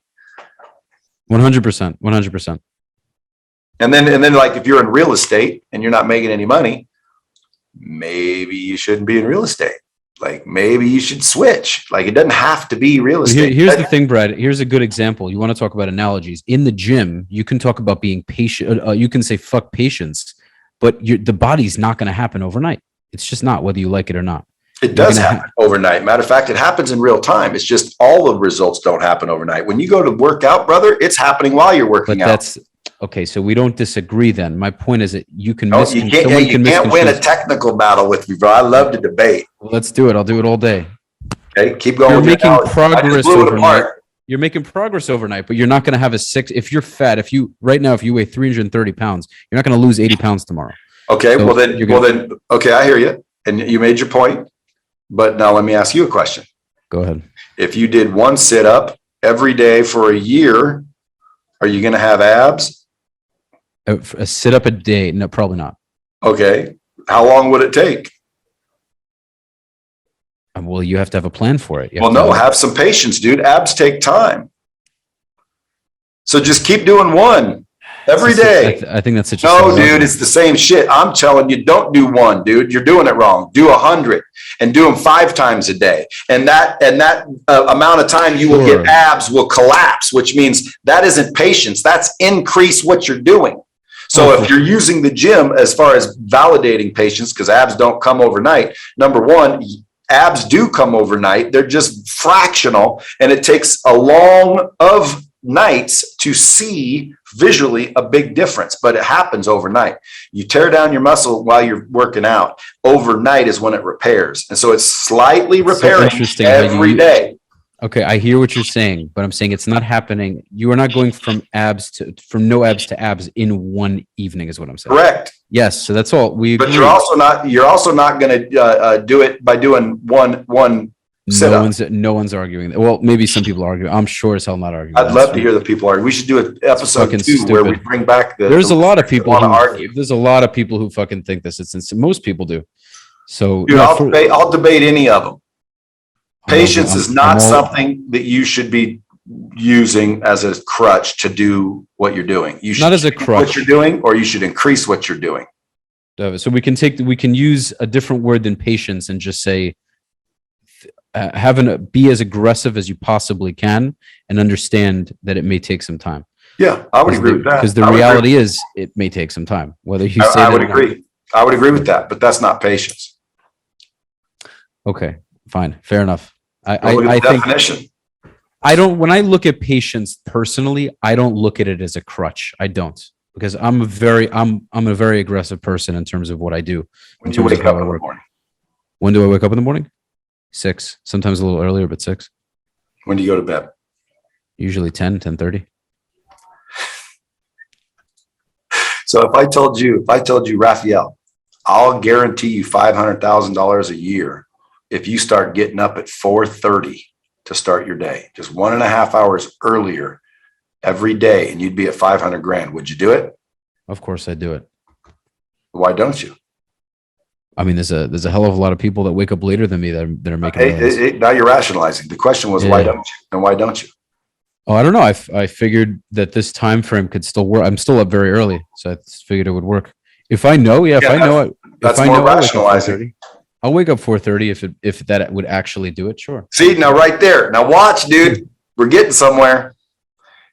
100%. 100%. And then like, if you're in real estate and you're not making any money, maybe you shouldn't be in real estate. Like, maybe you should switch. Like, it doesn't have to be real estate. Here's the thing, Brad. Here's a good example. You want to talk about analogies. In the gym, you can talk about being patient. You can say fuck patience, but the body's not going to happen overnight. It's just not, whether you like it or not. It does happen overnight. Matter of fact, it happens in real time. It's just all the results don't happen overnight. When you go to work out, brother, it's happening while you're working out. That's okay. So we don't disagree then. My point is that you can you can't win a technical battle with me, bro. I love to debate. Well, let's do it. I'll do it all day. Okay, keep going. You're making progress overnight. You're making progress overnight, but you're not going to have if you're fat, if you weigh 330 pounds, you're not going to lose 80 pounds tomorrow. Okay. So okay, I hear you. And you made your point. But now let me ask you a question. Go ahead. If you did one sit up every day for a year, are you going to have abs? A sit up a day? No, probably not. Okay. How long would it take? Well, you have to have a plan for it. Have some patience, dude. Abs take time. So just keep doing one every day. I think that's such a no, dude. It's the same shit. I'm telling you, don't do one, dude. You're doing it wrong. Do 100 and do them 5 times a day. And that amount of time you will get abs will collapse, which means that isn't patience. That's increase what you're doing. So if you're using the gym as far as validating patience, because abs don't come overnight, number one, abs do come overnight. They're just fractional, and it takes a long of nights to see visually a big difference, but it happens overnight. You tear down your muscle while you're working out. Overnight is when it repairs. And so it's slightly repairing every day. Okay, I hear what you're saying, but I'm saying it's not happening. You are not going from no abs to abs in one evening, is what I'm saying. Correct. Yes, so that's all. But you're also not going to do it by doing one sit-up. No one's arguing that. Well, maybe some people argue. I'm sure as hell not arguing. I'd love to hear the people argue. We should do an episode 2 where we bring back There's a lot of people who fucking think this. Most people do. So dude, I'll debate any of them. Patience is not something that you should be using as a crutch to do what you're doing. You should not as a crutch what you're doing, or you should increase what you're doing. So we can use a different word than patience and just say be as aggressive as you possibly can and understand that it may take some time. Yeah, I would agree with that. Because the reality is it may take some time. Whether you say I would agree. I would agree with that, but that's not patience. Okay, fine, fair enough. I think definition. When I look at patience personally, I don't look at it as a crutch. I don't, because I'm a very aggressive person in terms of what I do. When do you wake up in the morning? When do I wake up in the morning? 6, sometimes a little earlier, but 6. When do you go to bed? Usually 10:30. So if I told you, Raphael, I'll guarantee you $500,000 a year if you start getting up at 4:30 to start your day, just 1.5 hours earlier every day, and you'd be at 500 grand. Would you do it? Of course I'd do it. Why don't you? I mean, there's a hell of a lot of people that wake up later than me that are making now you're rationalizing. The question was, why don't you? And why don't you? Oh, I don't know. I figured that this time frame could still work. I'm still up very early, so I figured it would work. If I know, that's more rationalizing. I'll wake up 4:30 if that would actually do it. Sure. See, now right there. Now watch, dude. We're getting somewhere.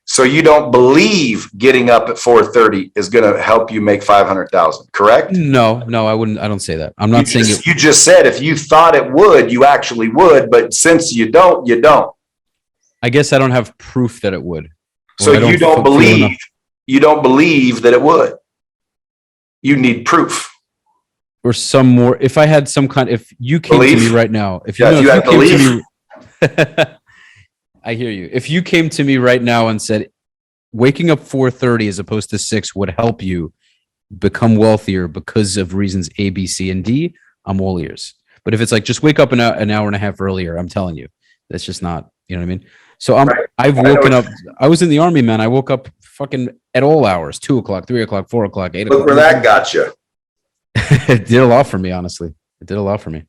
So you don't believe getting up at 4:30 is going to help you make 500,000, correct? No, I wouldn't. I don't say that. I'm not saying you just said if you thought it would, you actually would. But since you don't, you don't. I guess I don't have proof that it would. So you don't believe. You don't believe that it would. You need proof. Or some more. If I had some kind. If you came to me right now. If you had belief. To me, I hear you. If you came to me right now and said, waking up 4:30 as opposed to 6 would help you become wealthier because of reasons A, B, C, and D, I'm all ears. But if it's like, just wake up an hour and a half earlier, I'm telling you, that's just not, you know what I mean? So I've woken up, I was in the army, man. I woke up fucking at all hours, 2 o'clock, 3 o'clock, 4 o'clock, 8 o'clock. Look where that got you. It did a lot for me, honestly. It did a lot for me.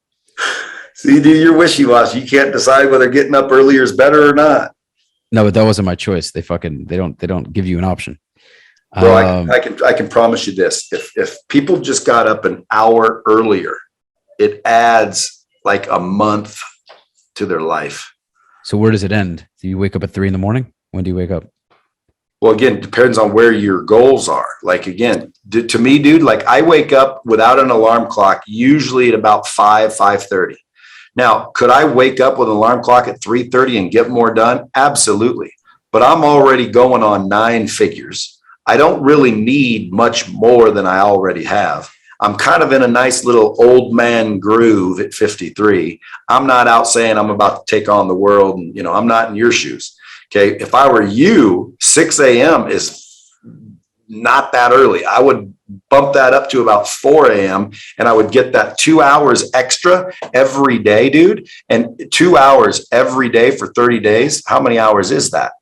See, dude, you're wishy-washy. You can't decide whether getting up earlier is better or not. No, but that wasn't my choice. They don't give you an option. Well, I can promise you this. If people just got up an hour earlier, it adds like a month to their life. So where does it end? Do you wake up at 3 in the morning? When do you wake up? Well, again, it depends on where your goals are. Like, again, to me, dude, like I wake up without an alarm clock, usually at about 5:30. Now, could I wake up with an alarm clock at 3:30 and get more done? Absolutely. But I'm already going on 9 figures. I don't really need much more than I already have. I'm kind of in a nice little old man groove at 53. I'm not out saying I'm about to take on the world, and I'm not in your shoes. Okay. If I were you, 6 a.m. is not that early. I would bump that up to about 4 a.m. and I would get that 2 hours extra every day, dude. And 2 hours every day for 30 days. How many hours is that?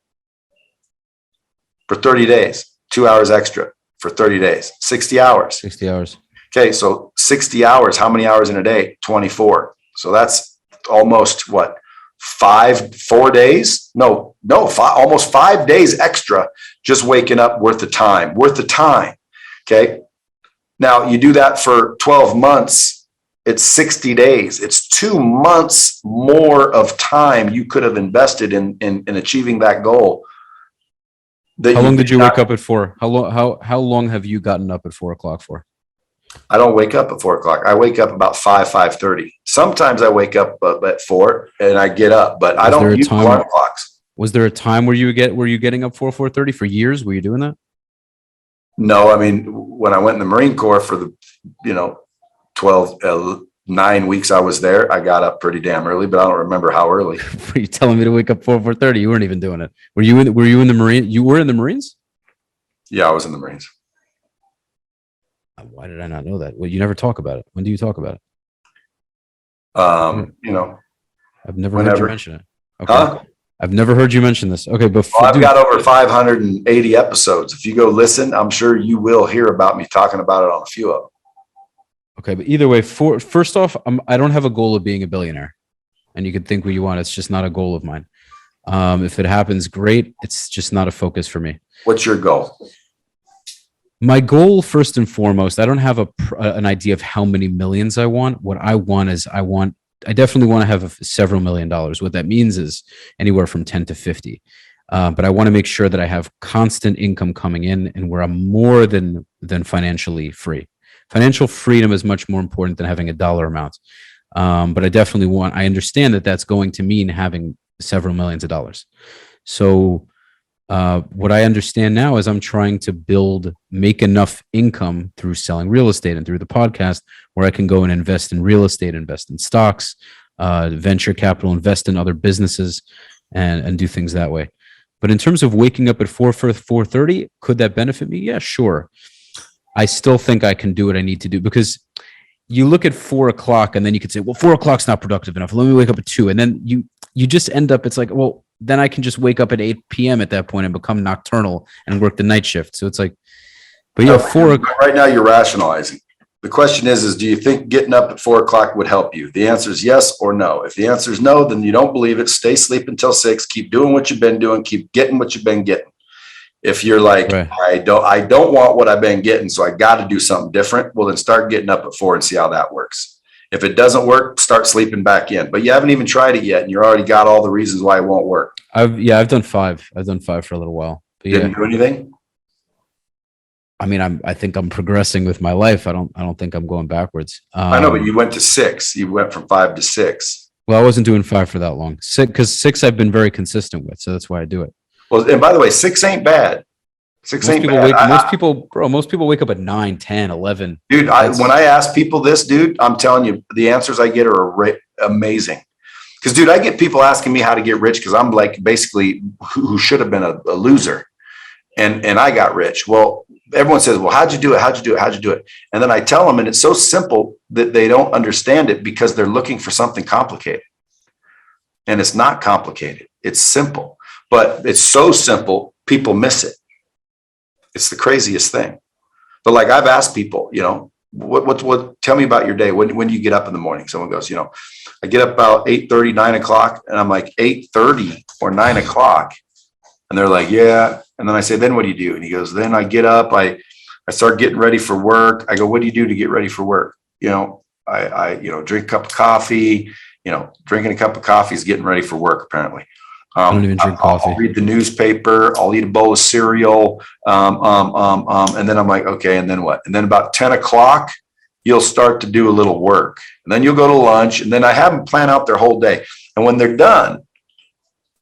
For 30 days, 2 hours extra for 30 days, 60 hours. 60 hours. Okay. So 60 hours, how many hours in a day? 24. So that's almost what? 4 days? No, almost 5 days extra just waking up worth the time. Okay. Now you do that for 12 months. It's 60 days. It's 2 months more of time you could have invested in achieving that goal How long did you wake up at 4? How long have you gotten up at 4 o'clock for? I don't wake up at 4 o'clock. I wake up about 5:30. Sometimes I wake up at 4 and I get up, but I don't use alarm clocks. Was there a time where you getting up 4:30 for years? Were you doing that? No, I mean, when I went in the Marine Corps for the, 9 weeks I was there, I got up pretty damn early, but I don't remember how early. Were you telling me to wake up 4:30? You weren't even doing it. Were you in the Marine? You were in the Marines? Yeah, I was in the Marines. Why did I not know that? Well, you never talk about it. When do you talk about it? I've never heard you mention it. Okay. Huh? I've never heard you mention this. Okay, but I've got over 580 episodes. If you go listen, I'm sure you will hear about me talking about it on a few of them. Okay, but either way, first off, I don't have a goal of being a billionaire, and you can think what you want. It's just not a goal of mine. If it happens, great. It's just not a focus for me. What's your goal? My goal, first and foremost, I don't have an idea of how many millions I want. What I want is I definitely want to have several $1 million. What that means is anywhere from 10 to 50. But I want to make sure that I have constant income coming in and where I'm more than financially free. Financial freedom is much more important than having a dollar amount. But I understand that that's going to mean having several millions of dollars. So what I understand now is I'm trying to make enough income through selling real estate and through the podcast where I can go and invest in real estate, invest in stocks, venture capital, invest in other businesses and do things that way. But in terms of waking up at 4:30, could that benefit me? Yeah, sure. I still think I can do what I need to do because you look at 4 o'clock and then you could say, well, 4 o'clock's not productive enough. Let me wake up at 2. And then you just end up, it's like, well, then I can just wake up at 8 p.m. at that point and become nocturnal and work the night shift. So it's like, but yeah, right now you're rationalizing. The question is do you think getting up at 4 o'clock would help you? The answer is yes or no. If the answer is no, then you don't believe it. Stay asleep until 6. Keep doing what you've been doing. Keep getting what you've been getting. If you're like, right, I don't want what I've been getting, so I got to do something different. Well, then start getting up at 4 and see how that works. If it doesn't work, start sleeping back in. But you haven't even tried it yet, and you already got all the reasons why it won't work. I've done 5. I've done 5 for a little while. But Didn't do anything. I mean, I think I'm progressing with my life. I don't think I'm going backwards. I know, but you went to 6. You went from 5 to 6. Well, I wasn't doing 5 for that long. 6, because 6 I've been very consistent with, so that's why I do it. Well, and by the way, 6 ain't bad. 6 ain't bad. Most people wake up at 9, 10, 11. Dude, when I ask people this, dude, I'm telling you, the answers I get are amazing. Because, dude, I get people asking me how to get rich because I'm like basically who should have been a loser. And I got rich. Well, everyone says, well, how'd you do it? How'd you do it? How'd you do it? And then I tell them, and it's so simple that they don't understand it because they're looking for something complicated. And it's not complicated. It's simple. But it's so simple, people miss it. It's the craziest thing. But like I've asked people, what tell me about your day. When do you get up in the morning? Someone goes, I get up about 8:30, 9 o'clock. And I'm like, 8:30 or 9 o'clock. And they're like, yeah. And then I say, then what do you do? And he goes, then I get up, I start getting ready for work. I go, what do you do to get ready for work? I drink a cup of coffee, drinking a cup of coffee is getting ready for work, apparently. I don't even drink coffee. I'll read the newspaper. I'll eat a bowl of cereal. And then I'm like, okay, and then what? And then about 10 o'clock, you'll start to do a little work. And then you'll go to lunch. And then I have them plan out their whole day. And when they're done,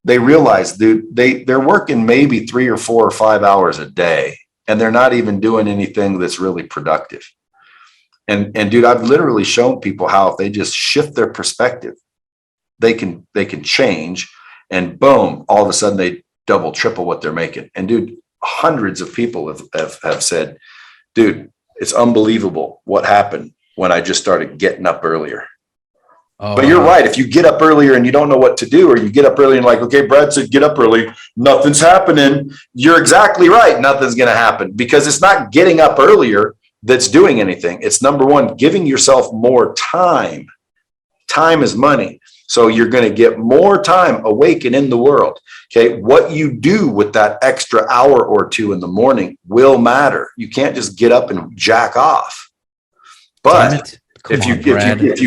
they realize they're working maybe 3 or 4 or 5 hours a day. And they're not even doing anything that's really productive. And dude, I've literally shown people how if they just shift their perspective, they can change. And boom, all of a sudden they double, triple what they're making. And dude, hundreds of people have said, dude, it's unbelievable what happened when I just started getting up earlier. Oh, but you're right. If you get up earlier and you don't know what to do, or you get up early and like, okay, Brad said, get up early, nothing's happening. You're exactly right. Nothing's going to happen because it's not getting up earlier that's doing anything. It's number one, giving yourself more time. Time is money. So you're going to get more time awake and in the world. Okay. What you do with that extra hour or 2 in the morning will matter. You can't just get up and jack off. But if you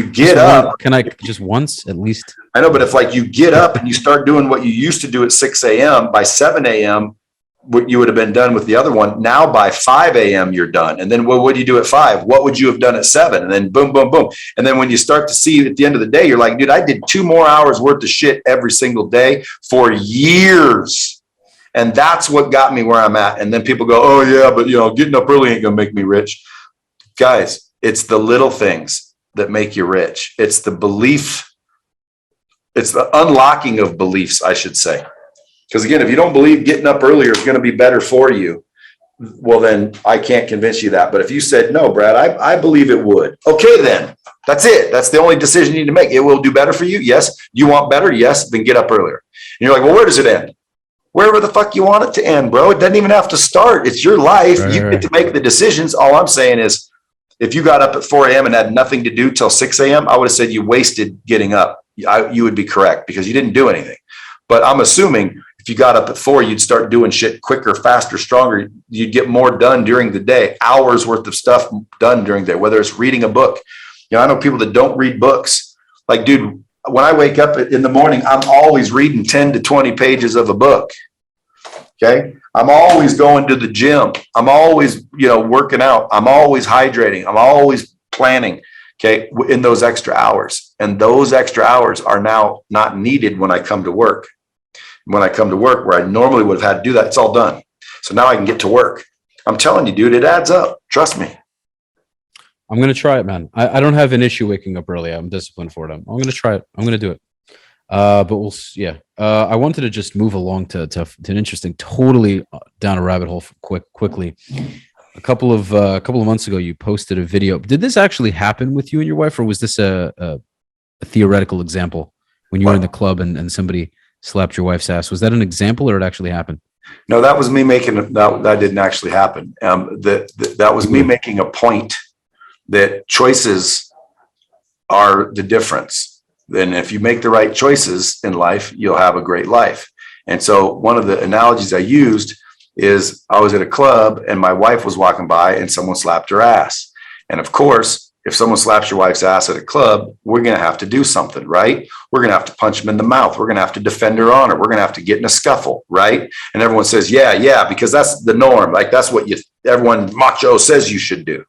get up, can I just once at least? I know, but if like you get up and you start doing what you used to do at 6 a.m. by 7 a.m., what you would have been done with the other one. Now by 5 a.m. you're done. And then what would you do at 5? What would you have done at 7? And then boom, boom, boom. And then when you start to see at the end of the day, you're like, dude, I did 2 more hours worth of shit every single day for years. And that's what got me where I'm at. And then people go, oh yeah, but getting up early ain't gonna make me rich. Guys, it's the little things that make you rich. It's the belief. It's the unlocking of beliefs, I should say. Because again, if you don't believe getting up earlier is going to be better for you, well, then I can't convince you that. But if you said, no, Brad, I believe it would. Okay, then that's it. That's the only decision you need to make. It will do better for you. Yes. You want better? Yes. Then get up earlier. And you're like, well, where does it end? Wherever the fuck you want it to end, bro. It doesn't even have to start. It's your life. Right, you get to make the decisions. All I'm saying is if you got up at 4 a.m. and had nothing to do till 6 a.m., I would have said you wasted getting up. You would be correct because you didn't do anything. But I'm assuming if you got up at 4, you'd start doing shit quicker, faster, stronger. You'd get more done during the day, hours worth of stuff done during the day, whether it's reading a book. I know people that don't read books. Like, dude, when I wake up in the morning, I'm always reading 10 to 20 pages of a book. Okay. I'm always going to the gym. I'm always, working out. I'm always hydrating. I'm always planning. Okay. In those extra hours. And those extra hours are now not needed when I come to work. When I come to work where I normally would have had to do that, it's all done. So now I can get to work. I'm telling you, dude, it adds up. Trust me. I'm going to try it, man. I don't have an issue waking up early. I'm disciplined for it. I'm going to try it. I'm going to do it. But we'll, yeah. I wanted to just move along to an interesting, totally down a rabbit hole quickly. A couple of months ago, you posted a video. Did this actually happen with you and your wife, or was this a theoretical example when you were in the club and somebody slapped your wife's ass? Was that an example, or it actually happened? No, that was me making that didn't actually happen. That was me making a point that choices are the difference. Then if you make the right choices in life, you'll have a great life. And so one of the analogies I used is I was at a club and my wife was walking by and someone slapped her ass. And of course, if someone slaps your wife's ass at a club, we're going to have to do something, right? We're going to have to punch them in the mouth. We're going to have to defend her honor. We're going to have to get in a scuffle, right? And everyone says, yeah, because that's the norm. Like that's what everyone macho says you should do.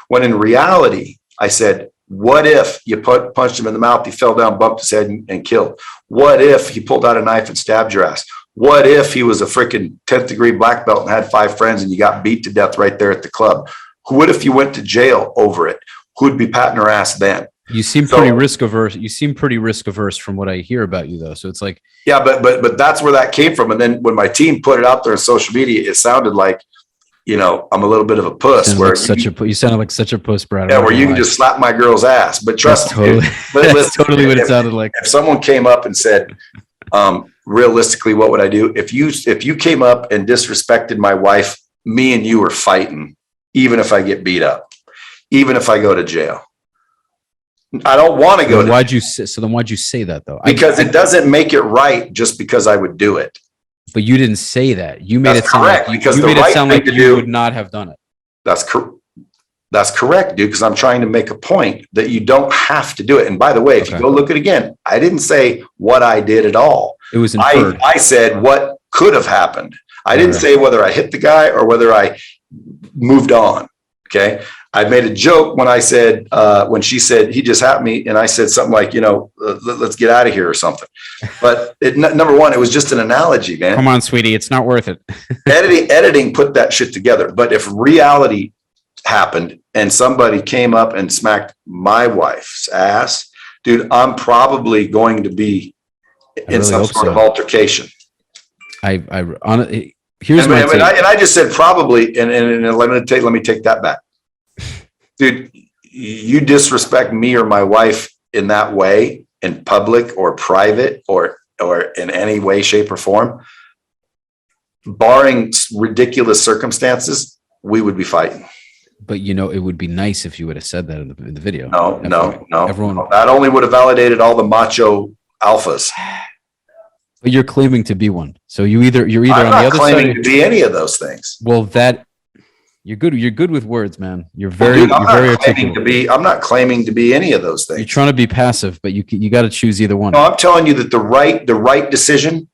When in reality, I said, what if you punched him in the mouth, he fell down, bumped his head and killed? What if he pulled out a knife and stabbed your ass? What if he was a freaking 10th degree black belt and had 5 friends and you got beat to death right there at the club? What if you went to jail over it? Who'd be patting her ass then? You seem pretty risk averse. You seem pretty risk averse from what I hear about you, though. So it's like, yeah, but that's where that came from. And then when my team put it out there on social media, it sounded like, I'm a little bit of a puss. You sounded like such a puss, Brad. Yeah, where you can just slap my girl's ass. But trust me, that's totally what it sounded like. If someone came up and said, realistically, what would I do? If you came up and disrespected my wife, me and you are fighting, even if I get beat up, even if I go to jail. I don't want to go. Then why'd you say that though? Because it doesn't make it right just because I would do it. But you didn't say that. You made it sound correct, like because you made it sound like you would not have done it. That's correct, dude, because I'm trying to make a point that you don't have to do it. And by the way, if you go look at it again, I didn't say what I did at all. It was inferred. I said what could have happened. I didn't say whether I hit the guy or whether I moved on. Okay. I made a joke when I said, when she said he just hit me, and I said something like, let's get out of here or something. But number one, it was just an analogy, man. Come on, sweetie, it's not worth it. Editing put that shit together. But if reality happened and somebody came up and smacked my wife's ass, dude, I'm probably going to be in some sort of altercation. I just said probably, and let me take that back. Dude, you disrespect me or my wife in that way, in public or private or in any way, shape, or form, barring ridiculous circumstances, we would be fighting. But it would be nice if you would have said that in the video. No. Everyone, that only would have validated all the macho alphas. But you're claiming to be one, so you're either on the other side. I'm not claiming to be any of those things. Well, you're good. You're good with words, man. You're very articulate. I'm not claiming to be any of those things. You're trying to be passive, but you got to choose either one. No, I'm telling you that the right decision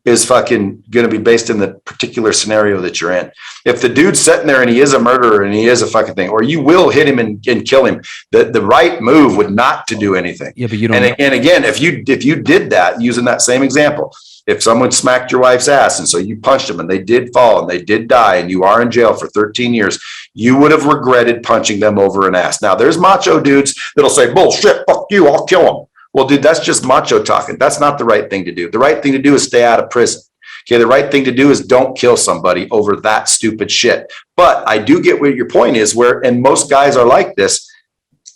is fucking going to be based in the particular scenario that you're in. If the dude's sitting there and he is a murderer and he is a fucking thing, or you will hit him and kill him, the right move would not to do anything. Yeah, but you don't. And again, if you did that, using that same example, if someone smacked your wife's ass and so you punched them and they did fall and they did die and you are in jail for 13 years, you would have regretted punching them over an ass. Now, there's macho dudes that'll say, bullshit, fuck you, I'll kill them. Well, dude, that's just macho talking. That's not the right thing to do. The right thing to do is stay out of prison. Okay, the right thing to do is don't kill somebody over that stupid shit. But I do get what your point is, and most guys are like this.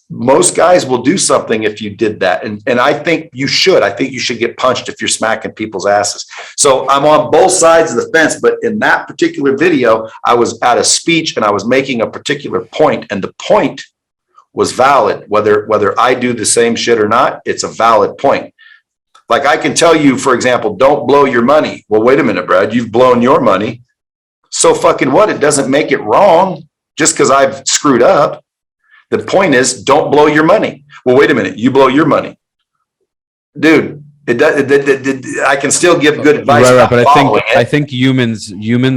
Most guys will do something if you did that. And I think you should. I think you should get punched if you're smacking people's asses. So I'm on both sides of the fence. But in that particular video, I was at a speech and I was making a particular point. And the point was valid. Whether I do the same shit or not, it's a valid point. Like I can tell you, for example, don't blow your money. Well, wait a minute, Brad, you've blown your money. So fucking what? It doesn't make it wrong just because I've screwed up. The point is, don't blow your money. Well, wait a minute, you blow your money. Dude, I can still give good advice. Right, but I think humans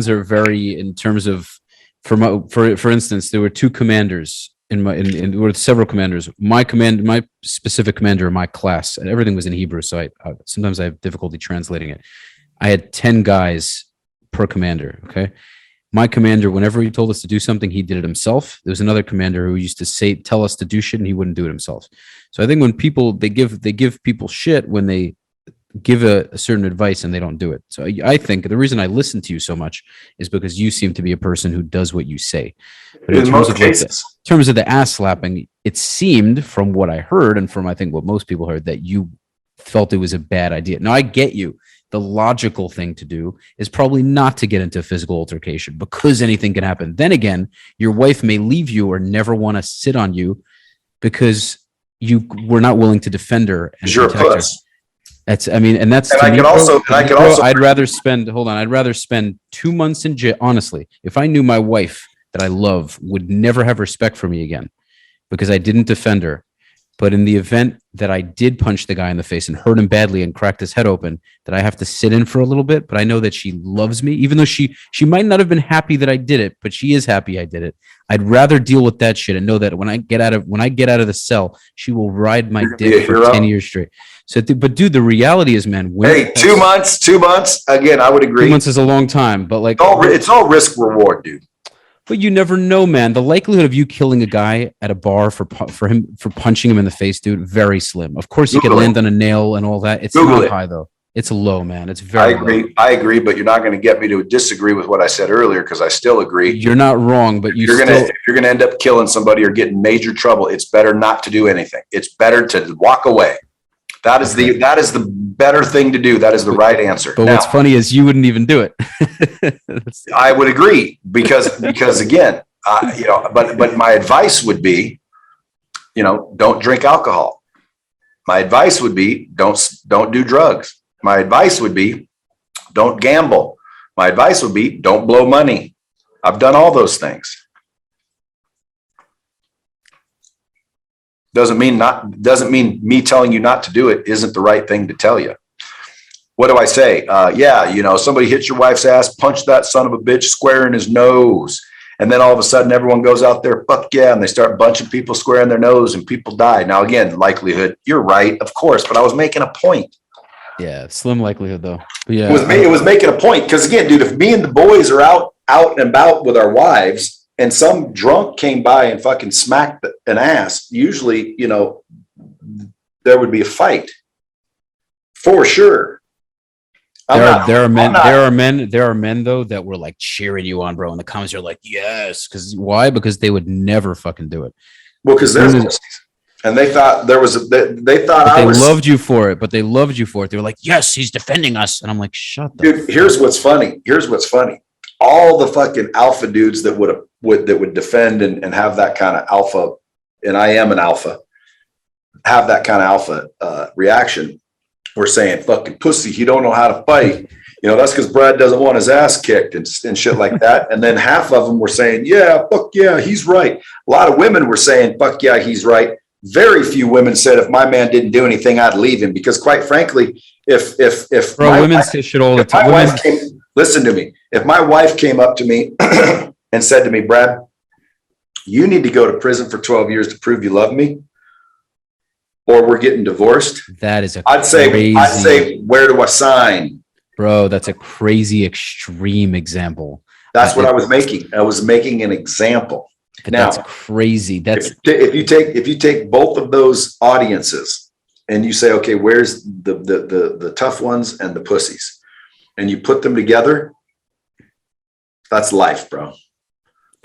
are very, in terms of, for instance, there were two commanders there were several commanders. My specific commander in my class, and everything was in Hebrew, so I sometimes I have difficulty translating it. I had 10 guys per commander. Okay, my commander, whenever he told us to do something, he did it himself. There was another commander who used to tell us to do shit, and he wouldn't do it himself. So I think when people they give people shit when they give a certain advice and they don't do it. So I think the reason I listen to you so much is because you seem to be a person who does what you say. But in terms of the ass slapping, it seemed from what I heard and from I think what most people heard that you felt it was a bad idea. Now I get you. The logical thing to do is probably not to get into physical altercation because anything can happen. Then again, your wife may leave you or never want to sit on you because you were not willing to defend her and protect her. I'd rather spend 2 months in jail. Honestly, if I knew my wife that I love would never have respect for me again because I didn't defend her. But in the event that I did punch the guy in the face and hurt him badly and cracked his head open, that I have to sit in for a little bit, but I know that she loves me, even though she might not have been happy that I did it, but she is happy I did it. I'd rather deal with that shit and know that when I get out of the cell, she will ride my dick for 10 years straight. So, but dude, the reality is, man. 2 months. Again, I would agree. 2 months is a long time, but like it's all risk reward, dude. But you never know, man. The likelihood of you killing a guy at a bar for punching him in the face, dude, very slim. Of course, you could land on a nail and all that. It's not high though. It's low, man. It's very. I agree, but you're not going to get me to disagree with what I said earlier because I still agree. You're not wrong, but if you're going to end up killing somebody or get in major trouble, it's better not to do anything. It's better to walk away. That is the better thing to do. That is the right answer. But what's funny is you wouldn't even do it. I would agree because again, but my advice would be, don't drink alcohol. My advice would be don't do drugs. My advice would be don't gamble. My advice would be don't blow money. I've done all those things. Doesn't mean me telling you not to do it isn't the right thing to tell you. What do I say? Somebody hits your wife's ass, punch that son of a bitch square in his nose. And then all of a sudden everyone goes out there, fuck yeah, and they start bunching people square in their nose and people die. Now, again, likelihood, you're right, of course, but I was making a point. Yeah, slim likelihood though. But yeah, it was making a point because again, dude, if me and the boys are out and about with our wives, and some drunk came by and fucking smacked an ass, usually, there would be a fight for sure. There are men though that were like cheering you on, bro. In the comments, you're like, yes. Why? Because they would never fucking do it. Well, because they're pussies. And they thought they loved you for it, but they loved you for it. They were like, yes, he's defending us. And I'm like, shut the dude, here's what's funny. All the fucking alpha dudes that would defend and have that kind of alpha, and I am an alpha, have that kind of alpha reaction. We're saying, fucking pussy, you don't know how to fight. That's because Brad doesn't want his ass kicked and shit like that. And then half of them were saying, yeah, fuck yeah, he's right. A lot of women were saying, fuck yeah, he's right. very few women said, if my man didn't do anything, I'd leave him. Because quite frankly, if Bro, my women wife- say shit all the if my time. wife listen to me. If my wife came up to me and said to me, Brad, you need to go to prison for 12 years to prove you love me, or we're getting divorced. That is I'd say, where do I sign? Bro, that's a crazy extreme example. That's what I was making. I was making an example. But Now, that's crazy. That's if you take both of those audiences and you say, okay, where's the tough ones and the pussies, and you put them together, that's life, bro.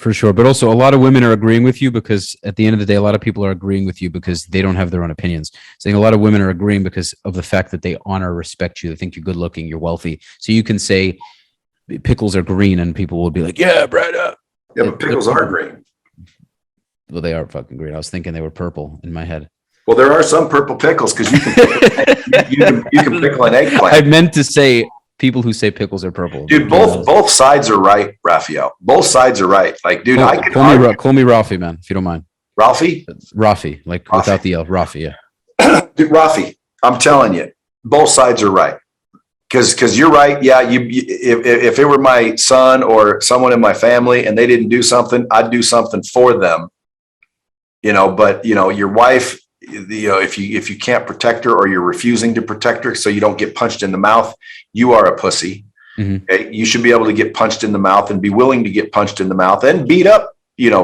for sure. But also, a lot of women are agreeing with you because at the end of the day, a lot of people are agreeing with you because they don't have their own opinions. Saying a lot of women are agreeing because of the fact that they honor, respect you. They think you're good looking, you're wealthy. So you can say pickles are green and people will be like, yeah, Brad. Yeah, but pickles are green. Well, they are fucking green. I was thinking they were purple in my head. Well, there are some purple pickles because you can pickle an eggplant. I meant to say people who say pickles are purple. Dude, both sides are right, Raphael. Both sides are right. Like, dude, call me Rafi, man, if you don't mind. Rafi? Rafi, like Rafi. Without the L. Rafi, yeah. Dude, Rafi, I'm telling you, both sides are right. Because you're right. Yeah, if it were my son or someone in my family and they didn't do something, I'd do something for them. But your wife, if you can't protect her or you're refusing to protect her so you don't get punched in the mouth, you are a pussy. Mm-hmm. Okay? You should be able to get punched in the mouth and be willing to get punched in the mouth and beat up,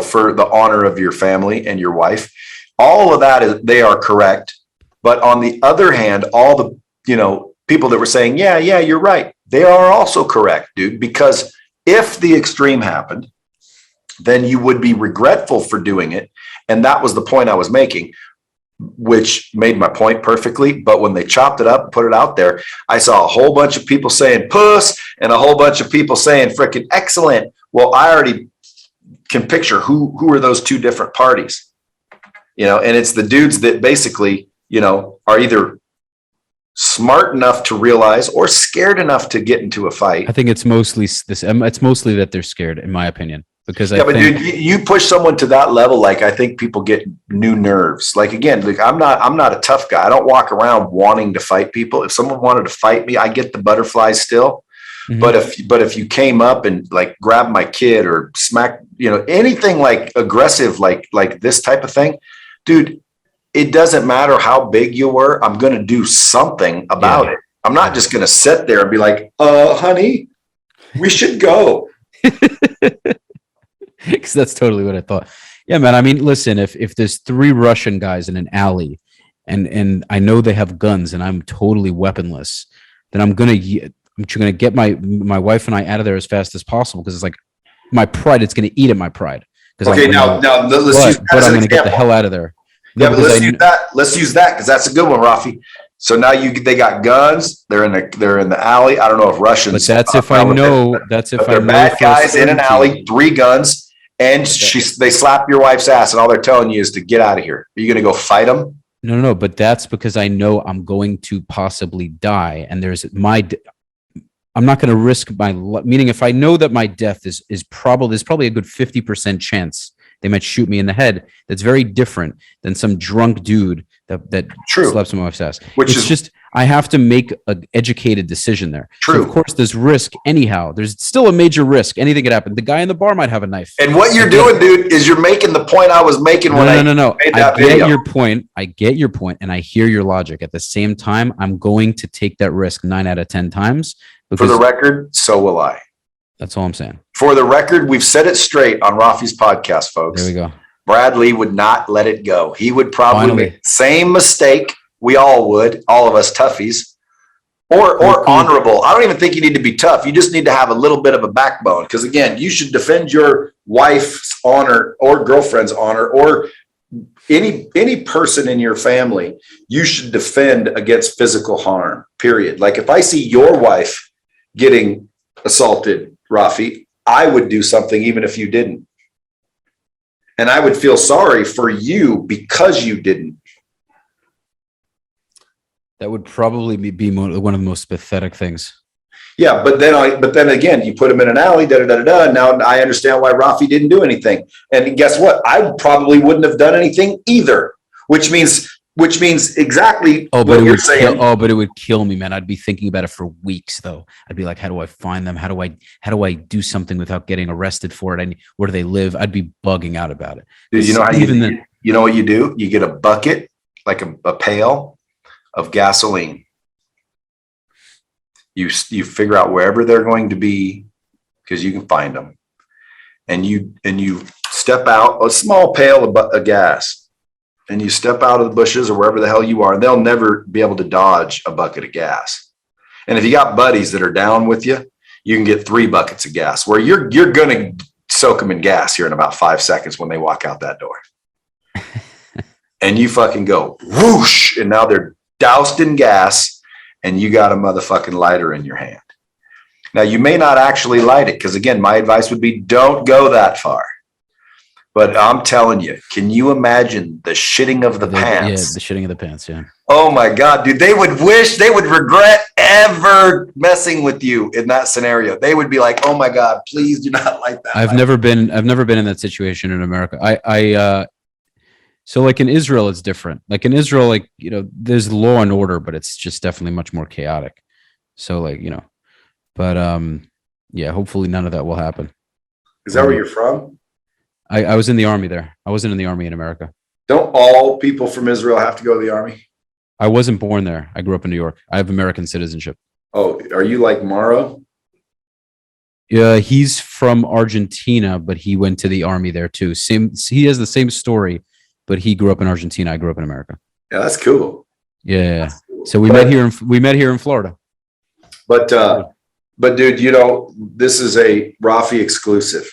for the honor of your family and your wife. All of that they are correct. But on the other hand, all the, people that were saying, yeah, you're right, they are also correct, dude, because if the extreme happened, then you would be regretful for doing it. And that was the point I was making, which made my point perfectly. But when they chopped it up and put it out there, I saw a whole bunch of people saying puss and a whole bunch of people saying freaking excellent. Well, I already can picture who are those two different parties, and it's the dudes that basically, are either smart enough to realize or scared enough to get into a fight. I think it's mostly this. It's mostly that they're scared, in my opinion. Because but dude, you push someone to that level, like I think people get new nerves. Like again, like I'm not a tough guy. I don't walk around wanting to fight people. If someone wanted to fight me, I get the butterflies still. Mm-hmm. But if you came up and like grabbed my kid or smack, anything like aggressive, like this type of thing, dude, it doesn't matter how big you were. I'm going to do something about it. I'm not just going to sit there and be like, honey, we should go. Because that's totally what I thought. Yeah, man. I mean, listen, if there's 3 Russian guys in an alley and I know they have guns and I'm totally weaponless, then I'm gonna get my wife and I out of there as fast as possible because it's like my pride. It's gonna eat at my pride. Okay, now let's use that but as I'm an gonna example. get the hell out of there. Yeah, but let's use that because that's a good one, Rafi. So now they got guns. They're in the alley. I don't know if Russians. But that's if I know. That's if I know. They're bad guys in an alley, 3 guns. And they slap your wife's ass, and all they're telling you is to get out of here. Are you going to go fight them? No. But that's because I know I'm going to possibly die, and I'm not going to risk meaning if I know that my death there's probably a good 50% chance they might shoot me in the head. That's very different than some drunk dude that slaps my wife's ass. I have to make an educated decision there. True. So of course, there's risk anyhow. There's still a major risk. Anything could happen. The guy in the bar might have a knife. And what you're doing, dude, is you're making the point I was making when I made that video. I get your point, and I hear your logic. At the same time, I'm going to take that risk 9 out of 10 times. For the record, so will I. That's all I'm saying. For the record, we've said it straight on Rafi's podcast, folks. There we go. Brad Lea would not let it go. He would probably make the same mistake. We all would, all of us toughies, or honorable. I don't even think you need to be tough. You just need to have a little bit of a backbone. Because again, you should defend your wife's honor or girlfriend's honor or any person in your family. You should defend against physical harm, period. Like if I see your wife getting assaulted, Rafi, I would do something even if you didn't. And I would feel sorry for you because you didn't. That would probably be one of the most pathetic things. Yeah, but then again, you put him in an alley, Now I understand why Rafi didn't do anything. And guess what? I probably wouldn't have done anything either. which means exactly Oh, but what it you're would saying. but it would kill me, man. I'd be thinking about it for weeks, though. I'd be like, how do I find them? How do I do something without getting arrested for it? Where do they live? I'd be bugging out about it. Dude, you know how Even then, you know what you do? You get a bucket, like a pail of gasoline. You figure out wherever they're going to be because you can find them, and you step out a small pail of gas, and you step out of the bushes or wherever the hell you are, and they'll never be able to dodge a bucket of gas. And if you got buddies that are down with you, you can get 3 buckets of gas where you're going to soak them in gas here in about 5 seconds when they walk out that door. And you fucking go whoosh, and now they're doused in gas, and you got a motherfucking lighter in your hand. Now, you may not actually light it because, again, my advice would be don't go that far. But I'm telling you, can you imagine the shitting of the pants? Yeah, the shitting of the pants, yeah. Oh, my God, dude. They would regret ever messing with you in that scenario. They would be like, oh, my God, please do not like that. I've never been in that situation in America. So like in Israel, it's different. Like in Israel, like, you know, there's law and order, but it's just definitely much more chaotic. So like, you know, but yeah, hopefully none of that will happen. Is that where you're from? I was in the army there. I wasn't in the army in America. Don't all people from Israel have to go to the army? I wasn't born there. I grew up in New York. I have American citizenship. Oh, are you like Morrow? Yeah, he's from Argentina, but he went to the army there too. He has the same story, but he grew up in Argentina. I grew up in America. Yeah, that's cool. Yeah. That's cool. So we met here in Florida. But dude, you know, this is a Rafi exclusive.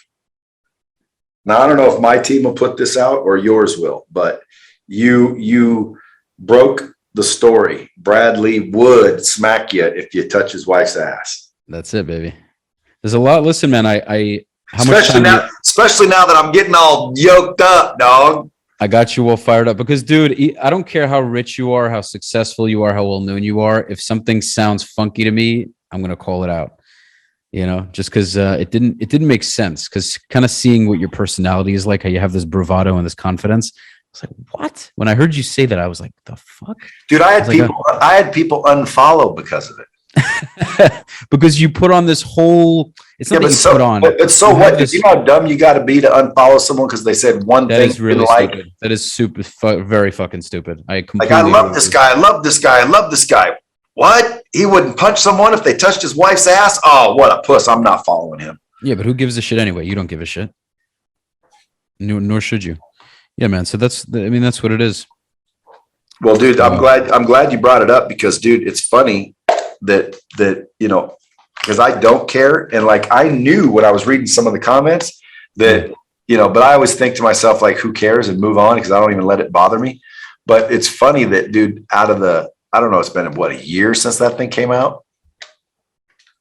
Now, I don't know if my team will put this out or yours will, but you broke the story. Brad Lea would smack you if you touch his wife's ass. That's it, baby. There's a lot. Listen, man, especially now that I'm getting all yoked up, dog. I got you all fired up because, dude, I don't care how rich you are, how successful you are, how well known you are. If something sounds funky to me, I'm going to call it out, you know, just because it didn't make sense. Because kind of seeing what your personality is like, how you have this bravado and this confidence. I was like, what? When I heard you say that, I was like, the fuck? Dude, I had people unfollow because of it. Because you put on this whole, it's not that you put on. But so what? You know how dumb you got to be to unfollow someone because they said one thing is really stupid. That is very fucking stupid. I love this guy. I love this guy. I love this guy. What? He wouldn't punch someone if they touched his wife's ass? Oh, what a puss. I'm not following him. Yeah, but who gives a shit anyway? You don't give a shit. Nor should you. Yeah, man. So that's what it is. Well, dude, I'm glad you brought it up because, dude, it's funny that you know, because I don't care. And like, I knew when I was reading some of the comments that, you know, but I always think to myself, like, who cares, and move on because I don't even let it bother me. But it's funny that, dude, out of the, I don't know, it's been what, a year since that thing came out.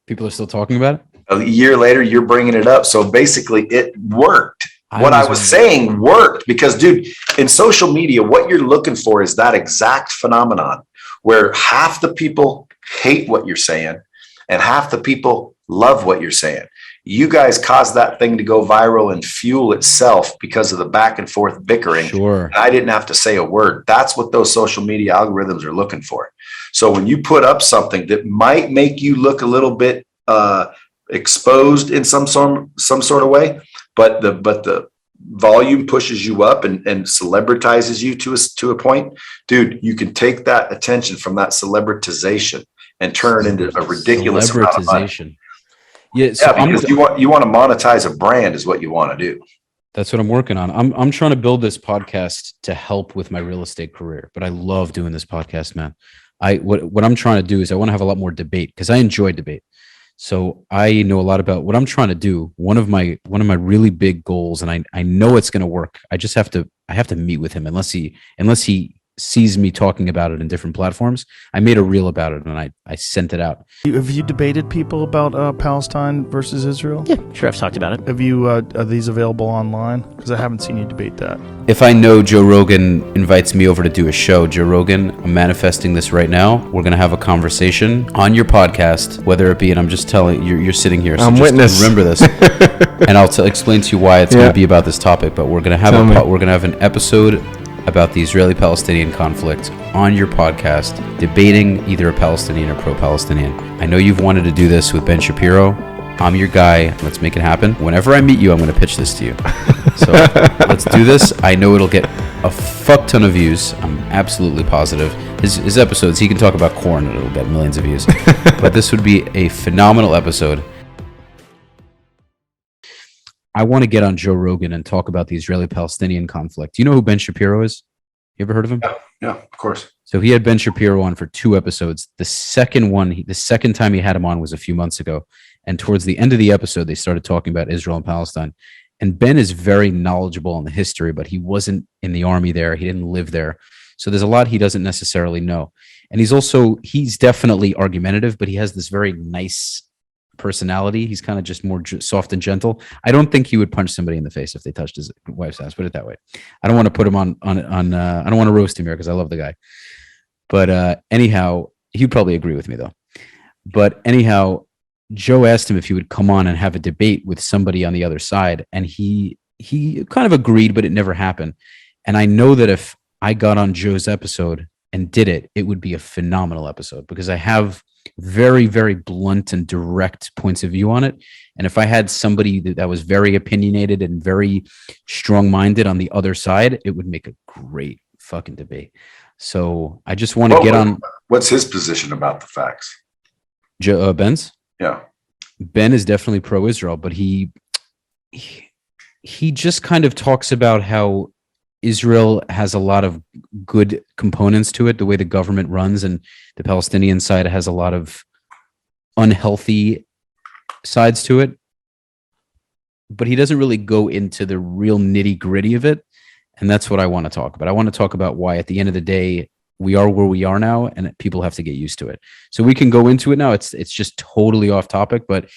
People are still talking about it. A year later, you're bringing it up. So basically it worked. What I was saying worked because, dude, in social media, what you're looking for is that exact phenomenon where half the people hate what you're saying and half the people love what you're saying. You guys caused that thing to go viral and fuel itself because of the back and forth bickering. Sure. And I didn't have to say a word. That's what those social media algorithms are looking for. So when you put up something that might make you look a little bit exposed in some sort of way, but the volume pushes you up and celebritizes you to a point, dude, you can take that attention from that celebritization and turn it into a ridiculous amount of money. Yeah, so because you want to monetize a brand is what you want to do. That's what I'm working on. I'm trying to build this podcast to help with my real estate career, but I love doing this podcast, man. What I'm trying to do is I want to have a lot more debate because I enjoy debate. So I know a lot about what I'm trying to do. One of my really big goals, and I know it's going to work. I have to meet with him unless he sees me talking about it in different platforms. I made a reel about it and I sent it out. Have you debated people about Palestine versus Israel? Yeah, sure. I've talked about it. Have you, are these available online? Because I haven't seen you debate that. If I know Joe Rogan invites me over to do a show, Joe Rogan, I'm manifesting this right now. We're going to have a conversation on your podcast, whether it be, and I'm just telling you're sitting here. So I'm just witness. Remember this. And I'll explain to you why it's going to be about this topic, but we're going to have an episode about the Israeli-Palestinian conflict on your podcast, debating either a Palestinian or pro-Palestinian. I know you've wanted to do this with Ben Shapiro. I'm your guy. Let's make it happen. Whenever I meet you, I'm going to pitch this to you. So let's do this. I know it'll get a fuck ton of views. I'm absolutely positive. His episodes, he can talk about corn and it'll get millions of views. But this would be a phenomenal episode. I want to get on Joe Rogan and talk about the Israeli-Palestinian conflict. Do you know who Ben Shapiro is? You ever heard of him? Yeah, of course. So he had Ben Shapiro on for 2 episodes. The second time he had him on was a few months ago. And towards the end of the episode, they started talking about Israel and Palestine. And Ben is very knowledgeable on the history, but he wasn't in the army there. He didn't live there. So there's a lot he doesn't necessarily know. And he's definitely argumentative, but he has this very nice personality. He's kind of just more soft and gentle. I don't think he would punch somebody in the face if they touched his wife's ass. Put it that way. I don't want to put him on I don't want to roast him here because I love the guy. But anyhow, he'd probably agree with me though. But anyhow, Joe asked him if he would come on and have a debate with somebody on the other side, and he kind of agreed, but it never happened. And I know that if I got on Joe's episode and did it, it would be a phenomenal episode because I have very, very blunt and direct points of view on it. And if I had somebody that was very opinionated and very strong-minded on the other side, it would make a great fucking debate. So I just want to get on. What's his position about the facts? Ben's? Yeah. Ben is definitely pro-Israel, but he just kind of talks about how Israel has a lot of good components to it, the way the government runs, and the Palestinian side has a lot of unhealthy sides to it. But he doesn't really go into the real nitty-gritty of it, and that's what I want to talk about. I want to talk about why, at the end of the day, we are where we are now, and people have to get used to it. So we can go into it now. It's just totally off topic, but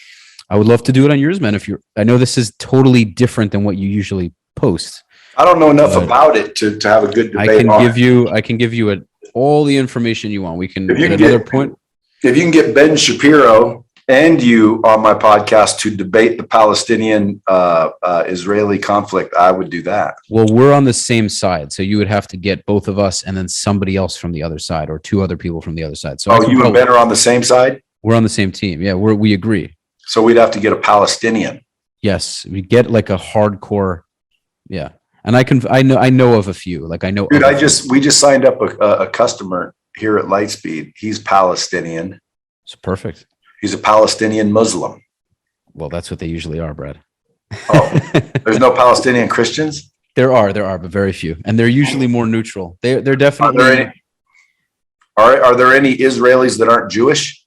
I would love to do it on yours, man. I know this is totally different than what you usually post. I don't know enough about it to have a good debate. I can give you all the information you want. We can If you at can another get- point. If you can get Ben Shapiro and you on my podcast to debate the Palestinian Israeli conflict, I would do that. Well, we're on the same side, so you would have to get both of us and then somebody else from the other side, or 2 other people from the other side. So You and Ben are on the same side? we're on the same team. Yeah, we agree. So we'd have to get a Palestinian. Yes, we get like a hardcore. Yeah, and I know of a few. Like I know. Dude, of a few. we just signed up a customer here at Lightspeed. He's Palestinian. It's perfect. He's a Palestinian Muslim. Well, that's what they usually are, Brad. Oh, there's no Palestinian Christians? There are, but very few, and they're usually more neutral. They're definitely. Are there any Israelis that aren't Jewish?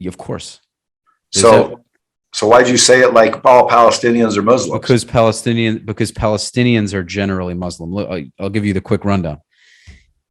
Of course. So why'd you say it like all Palestinians are Muslims? Because Palestinians are generally Muslim. Look, I'll give you the quick rundown.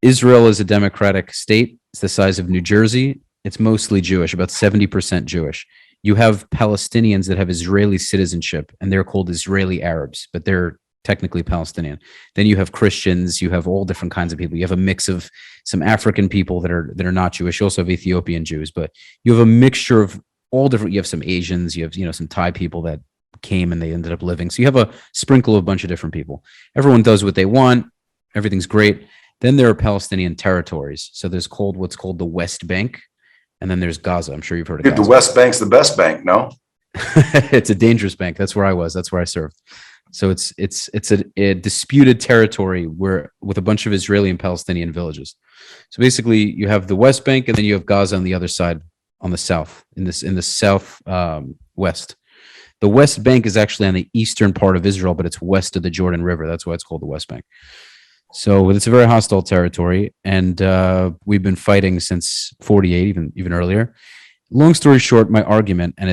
Israel is a democratic state. It's the size of New Jersey. It's mostly Jewish, about 70% Jewish. You have Palestinians that have Israeli citizenship, and they're called Israeli Arabs, but they're technically Palestinian. Then you have Christians. You have all different kinds of people. You have a mix of some African people that are not Jewish. You also have Ethiopian Jews, but you have a mixture of all different. You have some Asians. You have some Thai people that came and they ended up living. So you have a sprinkle of a bunch of different people. Everyone does what they want. Everything's great. Then there are Palestinian territories. So there's what's called the West Bank. And then there's Gaza. I'm sure you've heard of Gaza. The West Bank's the best bank, no? It's a dangerous bank. That's where I was. That's where I served. So it's a disputed territory with a bunch of Israeli and Palestinian villages. So basically, you have the West Bank, and then you have Gaza on the other side, on the south, in the south west. The West Bank is actually on the eastern part of Israel, but it's west of the Jordan River. That's why it's called the West Bank. So it's a very hostile territory, and we've been fighting since 48, even earlier. Long story short, my argument, and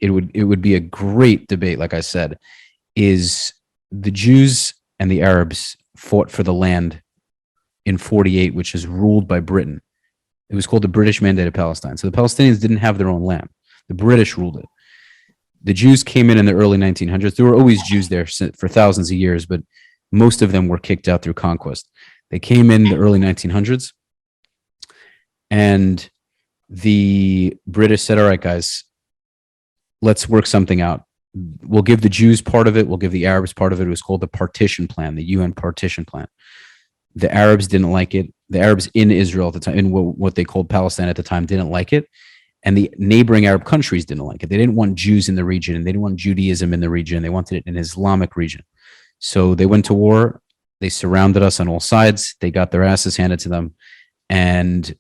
it would be a great debate, like I said, is the Jews and the Arabs fought for the land in 48, which is ruled by Britain. It was called the British Mandate of Palestine. So the Palestinians didn't have their own land. The British ruled it. The Jews came in the early 1900s. There were always Jews there for thousands of years, but most of them were kicked out through conquest. They came in the early 1900s, and the British said, all right, guys, let's work something out. We'll give the Jews part of it. We'll give the Arabs part of it. It was called the partition plan, the UN partition plan. The Arabs didn't like it. The Arabs in Israel at the time, in what they called Palestine at the time, didn't like it. And the neighboring Arab countries didn't like it. They didn't want Jews in the region, and they didn't want Judaism in the region. They wanted it in an Islamic region. So they went to war. They surrounded us on all sides. They got their asses handed to them. And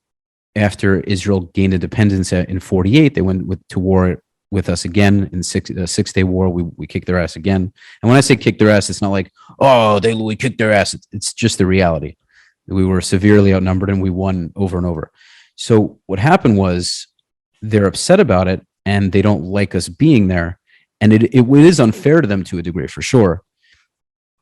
after Israel gained independence in 48, they went to war with us again in Six-Day War. We kicked their ass again. And when I say kick their ass, it's not like, oh, we kicked their ass. It's just the reality. We were severely outnumbered and we won over and over. So what happened was they're upset about it and they don't like us being there. And it is unfair to them to a degree, for sure.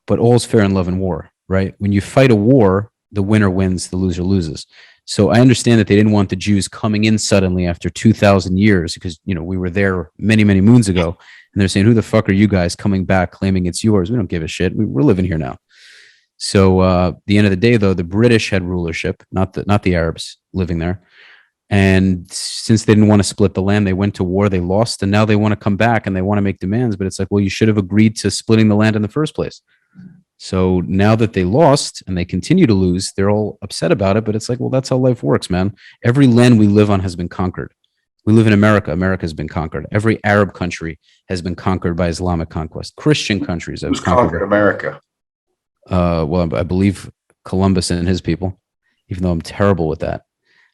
But all's fair in love and war, right? When you fight a war, the winner wins, the loser loses. So I understand that they didn't want the Jews coming in suddenly after 2,000 years because, we were there many, many moons ago. And they're saying, who the fuck are you guys coming back claiming it's yours? We don't give a shit. We're living here now. So at the end of the day, though, the British had rulership, not the Arabs living there. And since they didn't want to split the land, they went to war, they lost, and now they want to come back and they want to make demands. But it's like, well, you should have agreed to splitting the land in the first place. So now that they lost and they continue to lose, they're all upset about it. But it's like, well, that's how life works, man. Every land we live on has been conquered. We live in America. America has been conquered. Every Arab country has been conquered by Islamic conquest. Christian countries have conquered America. Well, I believe Columbus and his people, even though I'm terrible with that.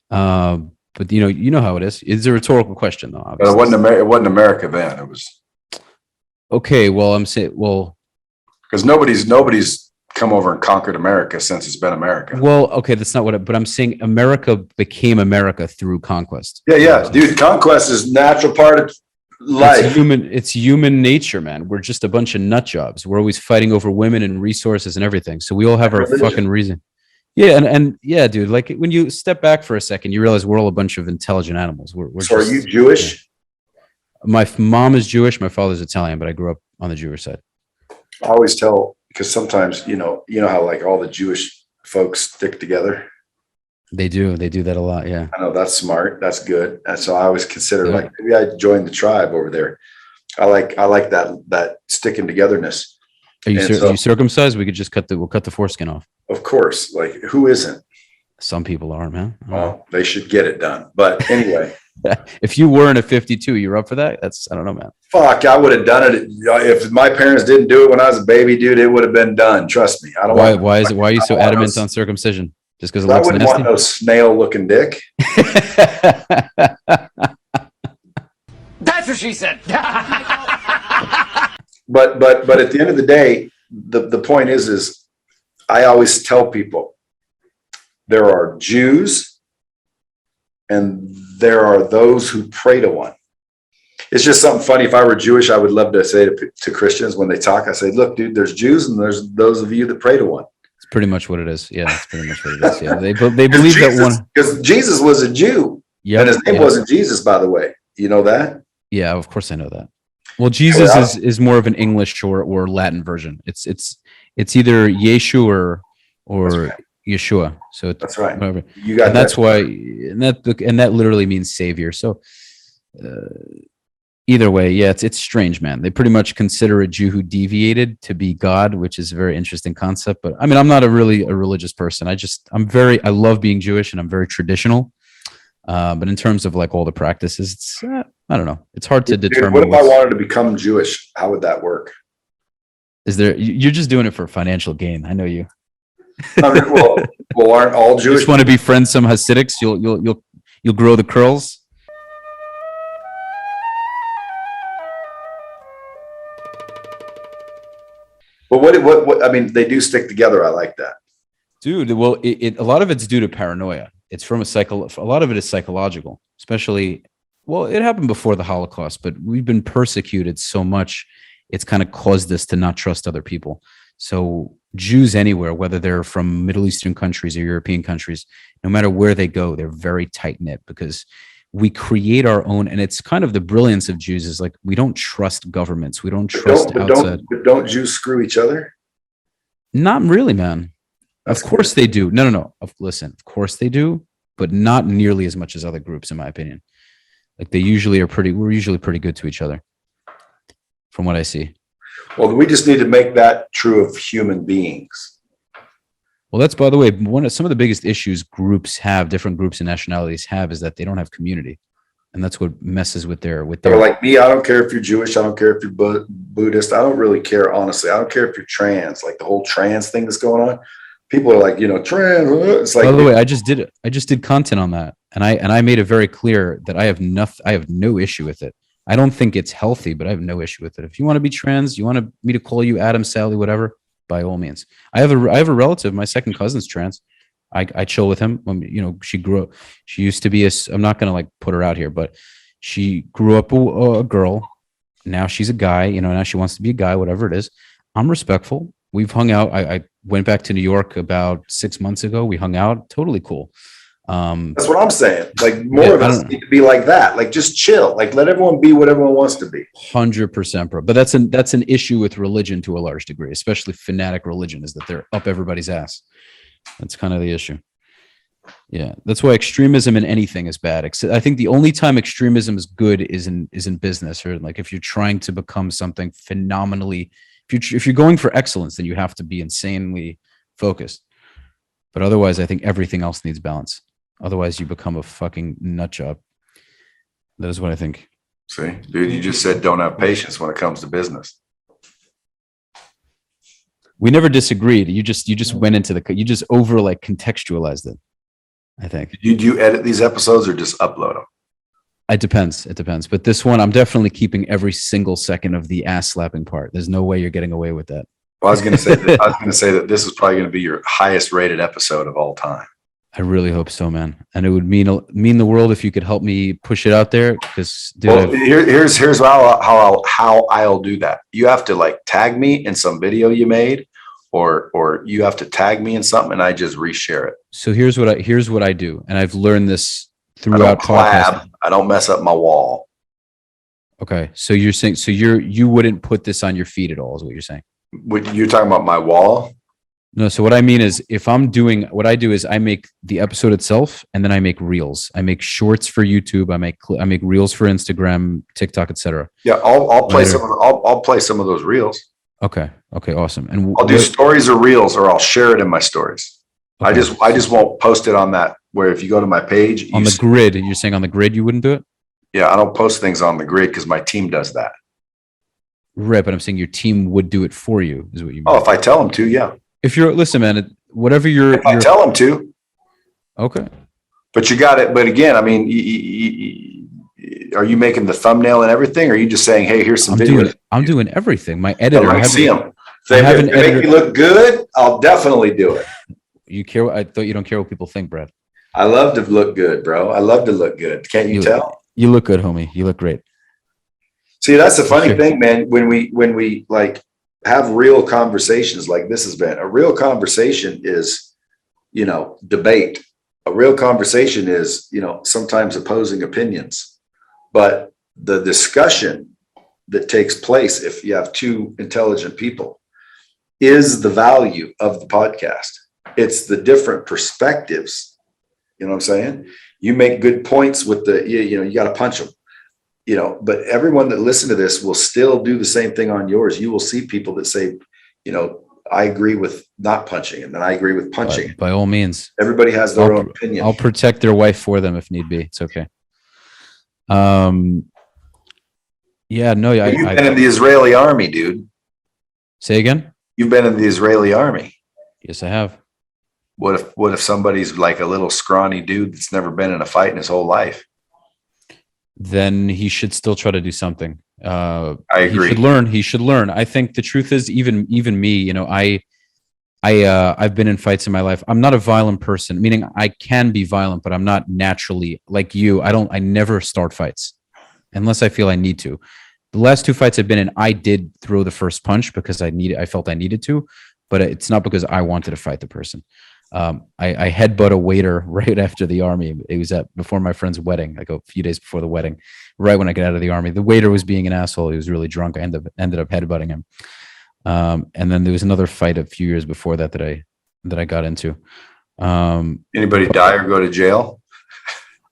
But you know how it is. It's a rhetorical question, though. Obviously. But it wasn't America then. It was okay. Well, I'm saying, because nobody's come over and conquered America since it's been America. Well, okay, that's not but I'm saying America became America through conquest. Yeah, dude. Conquest is a natural part of life. It's human nature, man. We're just a bunch of nut jobs. We're always fighting over women and resources and everything. So we all have our fucking reason. Yeah, and yeah, dude. Like when you step back for a second, you realize we're all a bunch of intelligent animals. So are you Jewish? Yeah. My mom is Jewish. My father's Italian, but I grew up on the Jewish side. I always tell, because sometimes you know how like all the Jewish folks stick together. They do that a lot. Yeah, I know, that's smart. That's good. And so I always consider like maybe I joined the tribe over there. I like that sticking togetherness. Are you circumcised? We could just we'll cut the foreskin off. Of course. Like, who isn't? Some people are, man. Well, they should get it done. But anyway. If you weren't a 52, you're up for that? I don't know, man. Fuck, I would have done it. If my parents didn't do it when I was a baby, dude, it would have been done. Trust me. I don't Why are you so adamant on circumcision? Just because it looks nasty? I wouldn't want no snail-looking dick. That's what she said. But at the end of the day, the point is I always tell people there are Jews and there are those who pray to one. It's just something funny. If I were Jewish, I would love to say to Christians when they talk, I say, look, dude, there's Jews and there's those of you that pray to one. It's pretty much what it is. Yeah, it's pretty much what it is. Yeah, they believe Jesus, that one. Because Jesus was a Jew. Yep, and his name wasn't Jesus, by the way. You know that? Yeah, of course I know that. Well, Jesus is more of an English or Latin version. It's either Yeshu or Yeshua. So that's right. Whatever. You got and that's why, and that literally means savior. So either way, yeah, it's strange, man. They pretty much consider a Jew who deviated to be God, which is a very interesting concept. But I mean, I'm not a religious person. I love being Jewish and I'm very traditional. But in terms of like all the practices, it's I don't know. It's hard to determine. What if I wanted to become Jewish? How would that work? You're just doing it for financial gain? I know you. I mean, well, aren't all Jewish? You just want to befriend some Hasidics? You'll grow the curls. But what? I mean, they do stick together. I like that, dude. Well, a lot of it's due to paranoia. It's from a lot of it is psychological, especially. Well, it happened before the Holocaust, but we've been persecuted so much, it's kind of caused us to not trust other people. So Jews anywhere, whether they're from Middle Eastern countries or European countries, no matter where they go, they're very tight knit because we create our own. And it's kind of the brilliance of Jews is like, we don't trust governments. We don't trust outside. Don't Jews screw each other? Not really, man. Of course they do. No. Listen, of course they do, but not nearly as much as other groups, in my opinion. Like we're usually pretty good to each other from what I see. Well, we just need to make that true of human beings. Well, that's, by the way, some of the biggest issues different groups and nationalities have, is that they don't have community. And that's what messes with their. Or like me, I don't care if you're Jewish. I don't care if you're Buddhist. I don't really care, honestly. I don't care if you're trans, like the whole trans thing that's going on. People are like, trans. It's like, by the way, I just did content on that. And I made it very clear that I have no issue with it. I don't think it's healthy, but I have no issue with it. If you want to be trans, you want me to call you Adam, Sally, whatever, by all means. I have a relative, my second cousin's trans. I chill with him. She used to be I'm not going to like put her out here, but she grew up a girl. Now she's a guy, now she wants to be a guy, whatever it is. I'm respectful. We've hung out. I went back to New York about 6 months ago. We hung out. Totally cool. That's what I'm saying. Like more of us need to be like that. Like just chill. Like let everyone be what everyone wants to be. 100%, bro. But that's an issue with religion to a large degree, especially fanatic religion, is that they're up everybody's ass. That's kind of the issue. Yeah, that's why extremism in anything is bad. I think the only time extremism is good is in business, or like if you're trying to become something phenomenally. If you're going for excellence, then you have to be insanely focused. But otherwise, I think everything else needs balance. Otherwise, you become a fucking nut job. That is what I think. See, dude, you just said don't have patience when it comes to business. We never disagreed. You just went into you just over like contextualized it, I think. Do you edit these episodes or just upload them? It depends. But this one, I'm definitely keeping every single second of the ass slapping part. There's no way you're getting away with that. Well, I was going to say that this is probably going to be your highest rated episode of all time. I really hope so, man. And it would mean the world if you could help me push it out there. Because here's how I'll do that. You have to like tag me in some video you made, or you have to tag me in something, and I just reshare it. So here's what I do, and I've learned this throughout podcasting. I don't mess up my wall. Okay, so you're saying you wouldn't put this on your feed at all, is what you're saying? You're talking about my wall? No, so what I mean is, if I'm doing what I do is I make the episode itself, and then I make reels. I make shorts for YouTube. I make reels for Instagram, TikTok, etc. Yeah, I'll play some of those reels. Okay, awesome. And I'll do stories or reels, or I'll share it in my stories. Okay. I just won't post it on that. Where if you go to my page on the grid, you're saying on the grid you wouldn't do it? Yeah, I don't post things on the grid because my team does that. Right, but I'm saying your team would do it for you, is what you mean. Oh, if I tell them to, yeah. If listen, man, whatever if I tell them to. Okay. But you got it. But again, I mean, are you making the thumbnail and everything? Or are you just saying, hey, here's some videos? I'm doing everything. My editor. I see them. If they make me look good, I'll definitely do it. You care? I thought you don't care what people think, Brad. I love to look good, bro. I love to look good. Can't you tell? You look good, homie. You look great. See, that's the funny thing, man. When we like have real conversations like this has been, a real conversation is, debate. A real conversation is, sometimes opposing opinions. But the discussion that takes place, if you have two intelligent people, is the value of the podcast. It's the different perspectives. You know what I'm saying? You make good points with you got to punch them, but everyone that listens to this will still do the same thing on yours. You will see people that say, I agree with not punching, and then I agree with punching. By all means. Everybody has their own opinion. I'll protect their wife for them if need be. It's okay. Yeah, no. You've been in the Israeli army, dude. Say again? You've been in the Israeli army. Yes, I have. What if somebody's like a little scrawny dude that's never been in a fight in his whole life? Then he should still try to do something. I agree. He should learn. I think the truth is, even me, I've been in fights in my life. I'm not a violent person, meaning I can be violent, but I'm not naturally like you. I never start fights unless I feel I need to. The last two fights I've been in, I did throw the first punch because I felt I needed to, but it's not because I wanted to fight the person. I headbutt a waiter right after the army. It was before my friend's wedding, like a few days before the wedding, right when I got out of the army. The waiter was being an asshole. He was really drunk. I ended up headbutting him. And then there was another fight a few years before that I got into. Anybody die or go to jail?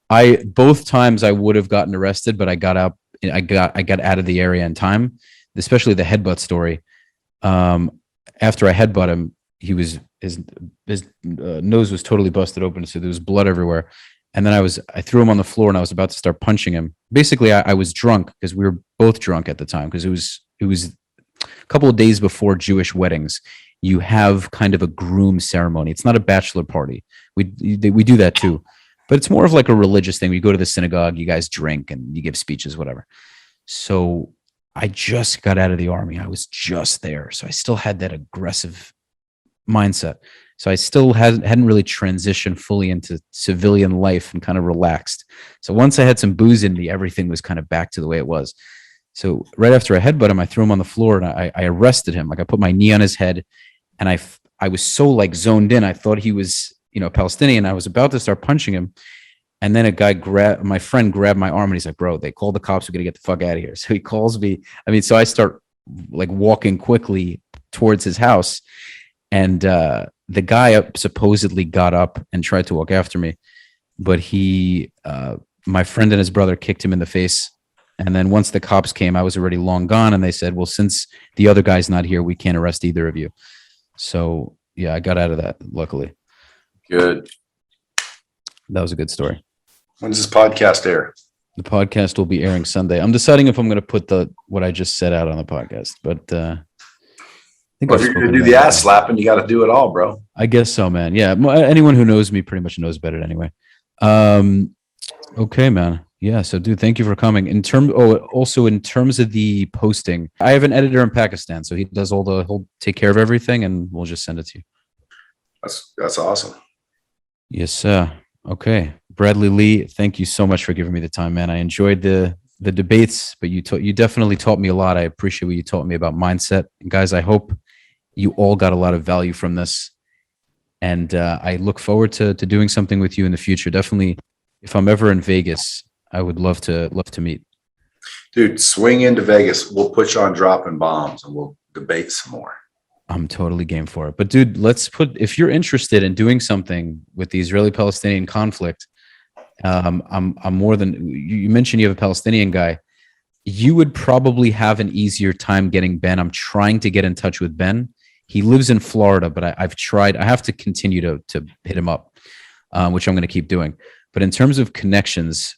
Both times I would have gotten arrested, but I got out. I got out of the area in time. Especially the headbutt story. After I headbutt him, he was nose was totally busted open, so there was blood everywhere. And then I threw him on the floor, and I was about to start punching him. Basically, I was drunk because we were both drunk at the time, because it was a couple of days before Jewish weddings. You have kind of a groom ceremony. It's not a bachelor party. We do that too, but it's more of like a religious thing. We go to the synagogue, you guys drink, and you give speeches, whatever. So I just got out of the army. I was just there, so I still had that aggressive mindset. So I still hadn't really transitioned fully into civilian life and kind of relaxed. So once I had some booze in me, everything was kind of back to the way it was. So right after I headbutt him, I threw him on the floor, and I arrested him. Like, I put my knee on his head, and I was so like zoned in. I thought he was, Palestinian. I was about to start punching him. And then my friend grabbed my arm, and he's like, bro, they called the cops. We got to get the fuck out of here. So he calls me. So I start like walking quickly towards his house. And the guy supposedly got up and tried to walk after me, but my friend and his brother kicked him in the face. And then once the cops came, I was already long gone, and they said, well, since the other guy's not here, we can't arrest either of you. So yeah, I got out of that, luckily. Good. That was a good story. When's this podcast air? The podcast will be airing Sunday. I'm deciding if I'm going to put what I just said out on the podcast, but if you're going to do the ass slapping, you got to do it all, bro. I guess so, man. Yeah. Anyone who knows me pretty much knows better anyway. Okay, man. Yeah. So, dude, thank you for coming. In terms of the posting, I have an editor in Pakistan, so he'll take care of everything, and we'll just send it to you. That's awesome. Yes, sir. Okay. Bradley Lee, thank you so much for giving me the time, man. I enjoyed the debates, but you definitely taught me a lot. I appreciate what you taught me about mindset. And guys, I hope you all got a lot of value from this. And I look forward to doing something with you in the future. Definitely, if I'm ever in Vegas, I would love to meet. Dude, swing into Vegas. We'll put you on dropping bombs, and we'll debate some more. I'm totally game for it. But dude, if you're interested in doing something with the Israeli-Palestinian conflict, I'm more than, you mentioned you have a Palestinian guy. You would probably have an easier time getting Ben. I'm trying to get in touch with Ben. He lives in Florida, but I've tried. I have to continue to hit him up, which I'm going to keep doing. But in terms of connections,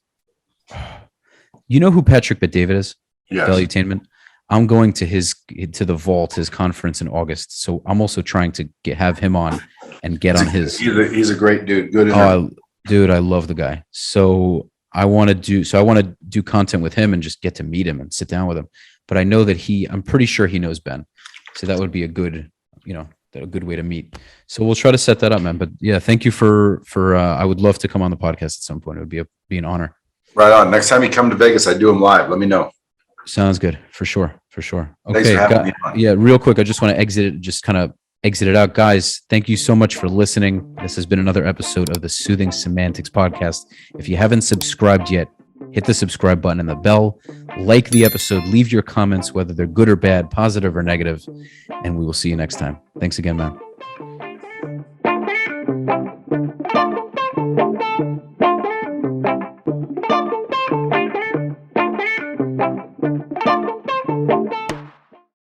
you know who Patrick Bet-David is? Yes. Value Attainment. I'm going to the Vault, his conference in August. So I'm also trying to have him on and get on his. He's a great dude. Good. Dude, I love the guy. So I want to do content with him and just get to meet him and sit down with him. But I know that I'm pretty sure he knows Ben. So that would be a good way to meet. So we'll try to set that up, man. But yeah, thank you for I would love to come on the podcast at some point. It would be an honor. Right on. Next time you come to Vegas, I do them live. Let me know. Sounds good. For sure. Okay. Yeah, real quick. I just want to exit it out. Guys, thank you so much for listening. This has been another episode of the Soothing Semantics podcast. If you haven't subscribed yet, hit the subscribe button and the bell. Like the episode. Leave your comments, whether they're good or bad, positive or negative. And we will see you next time. Thanks again, man.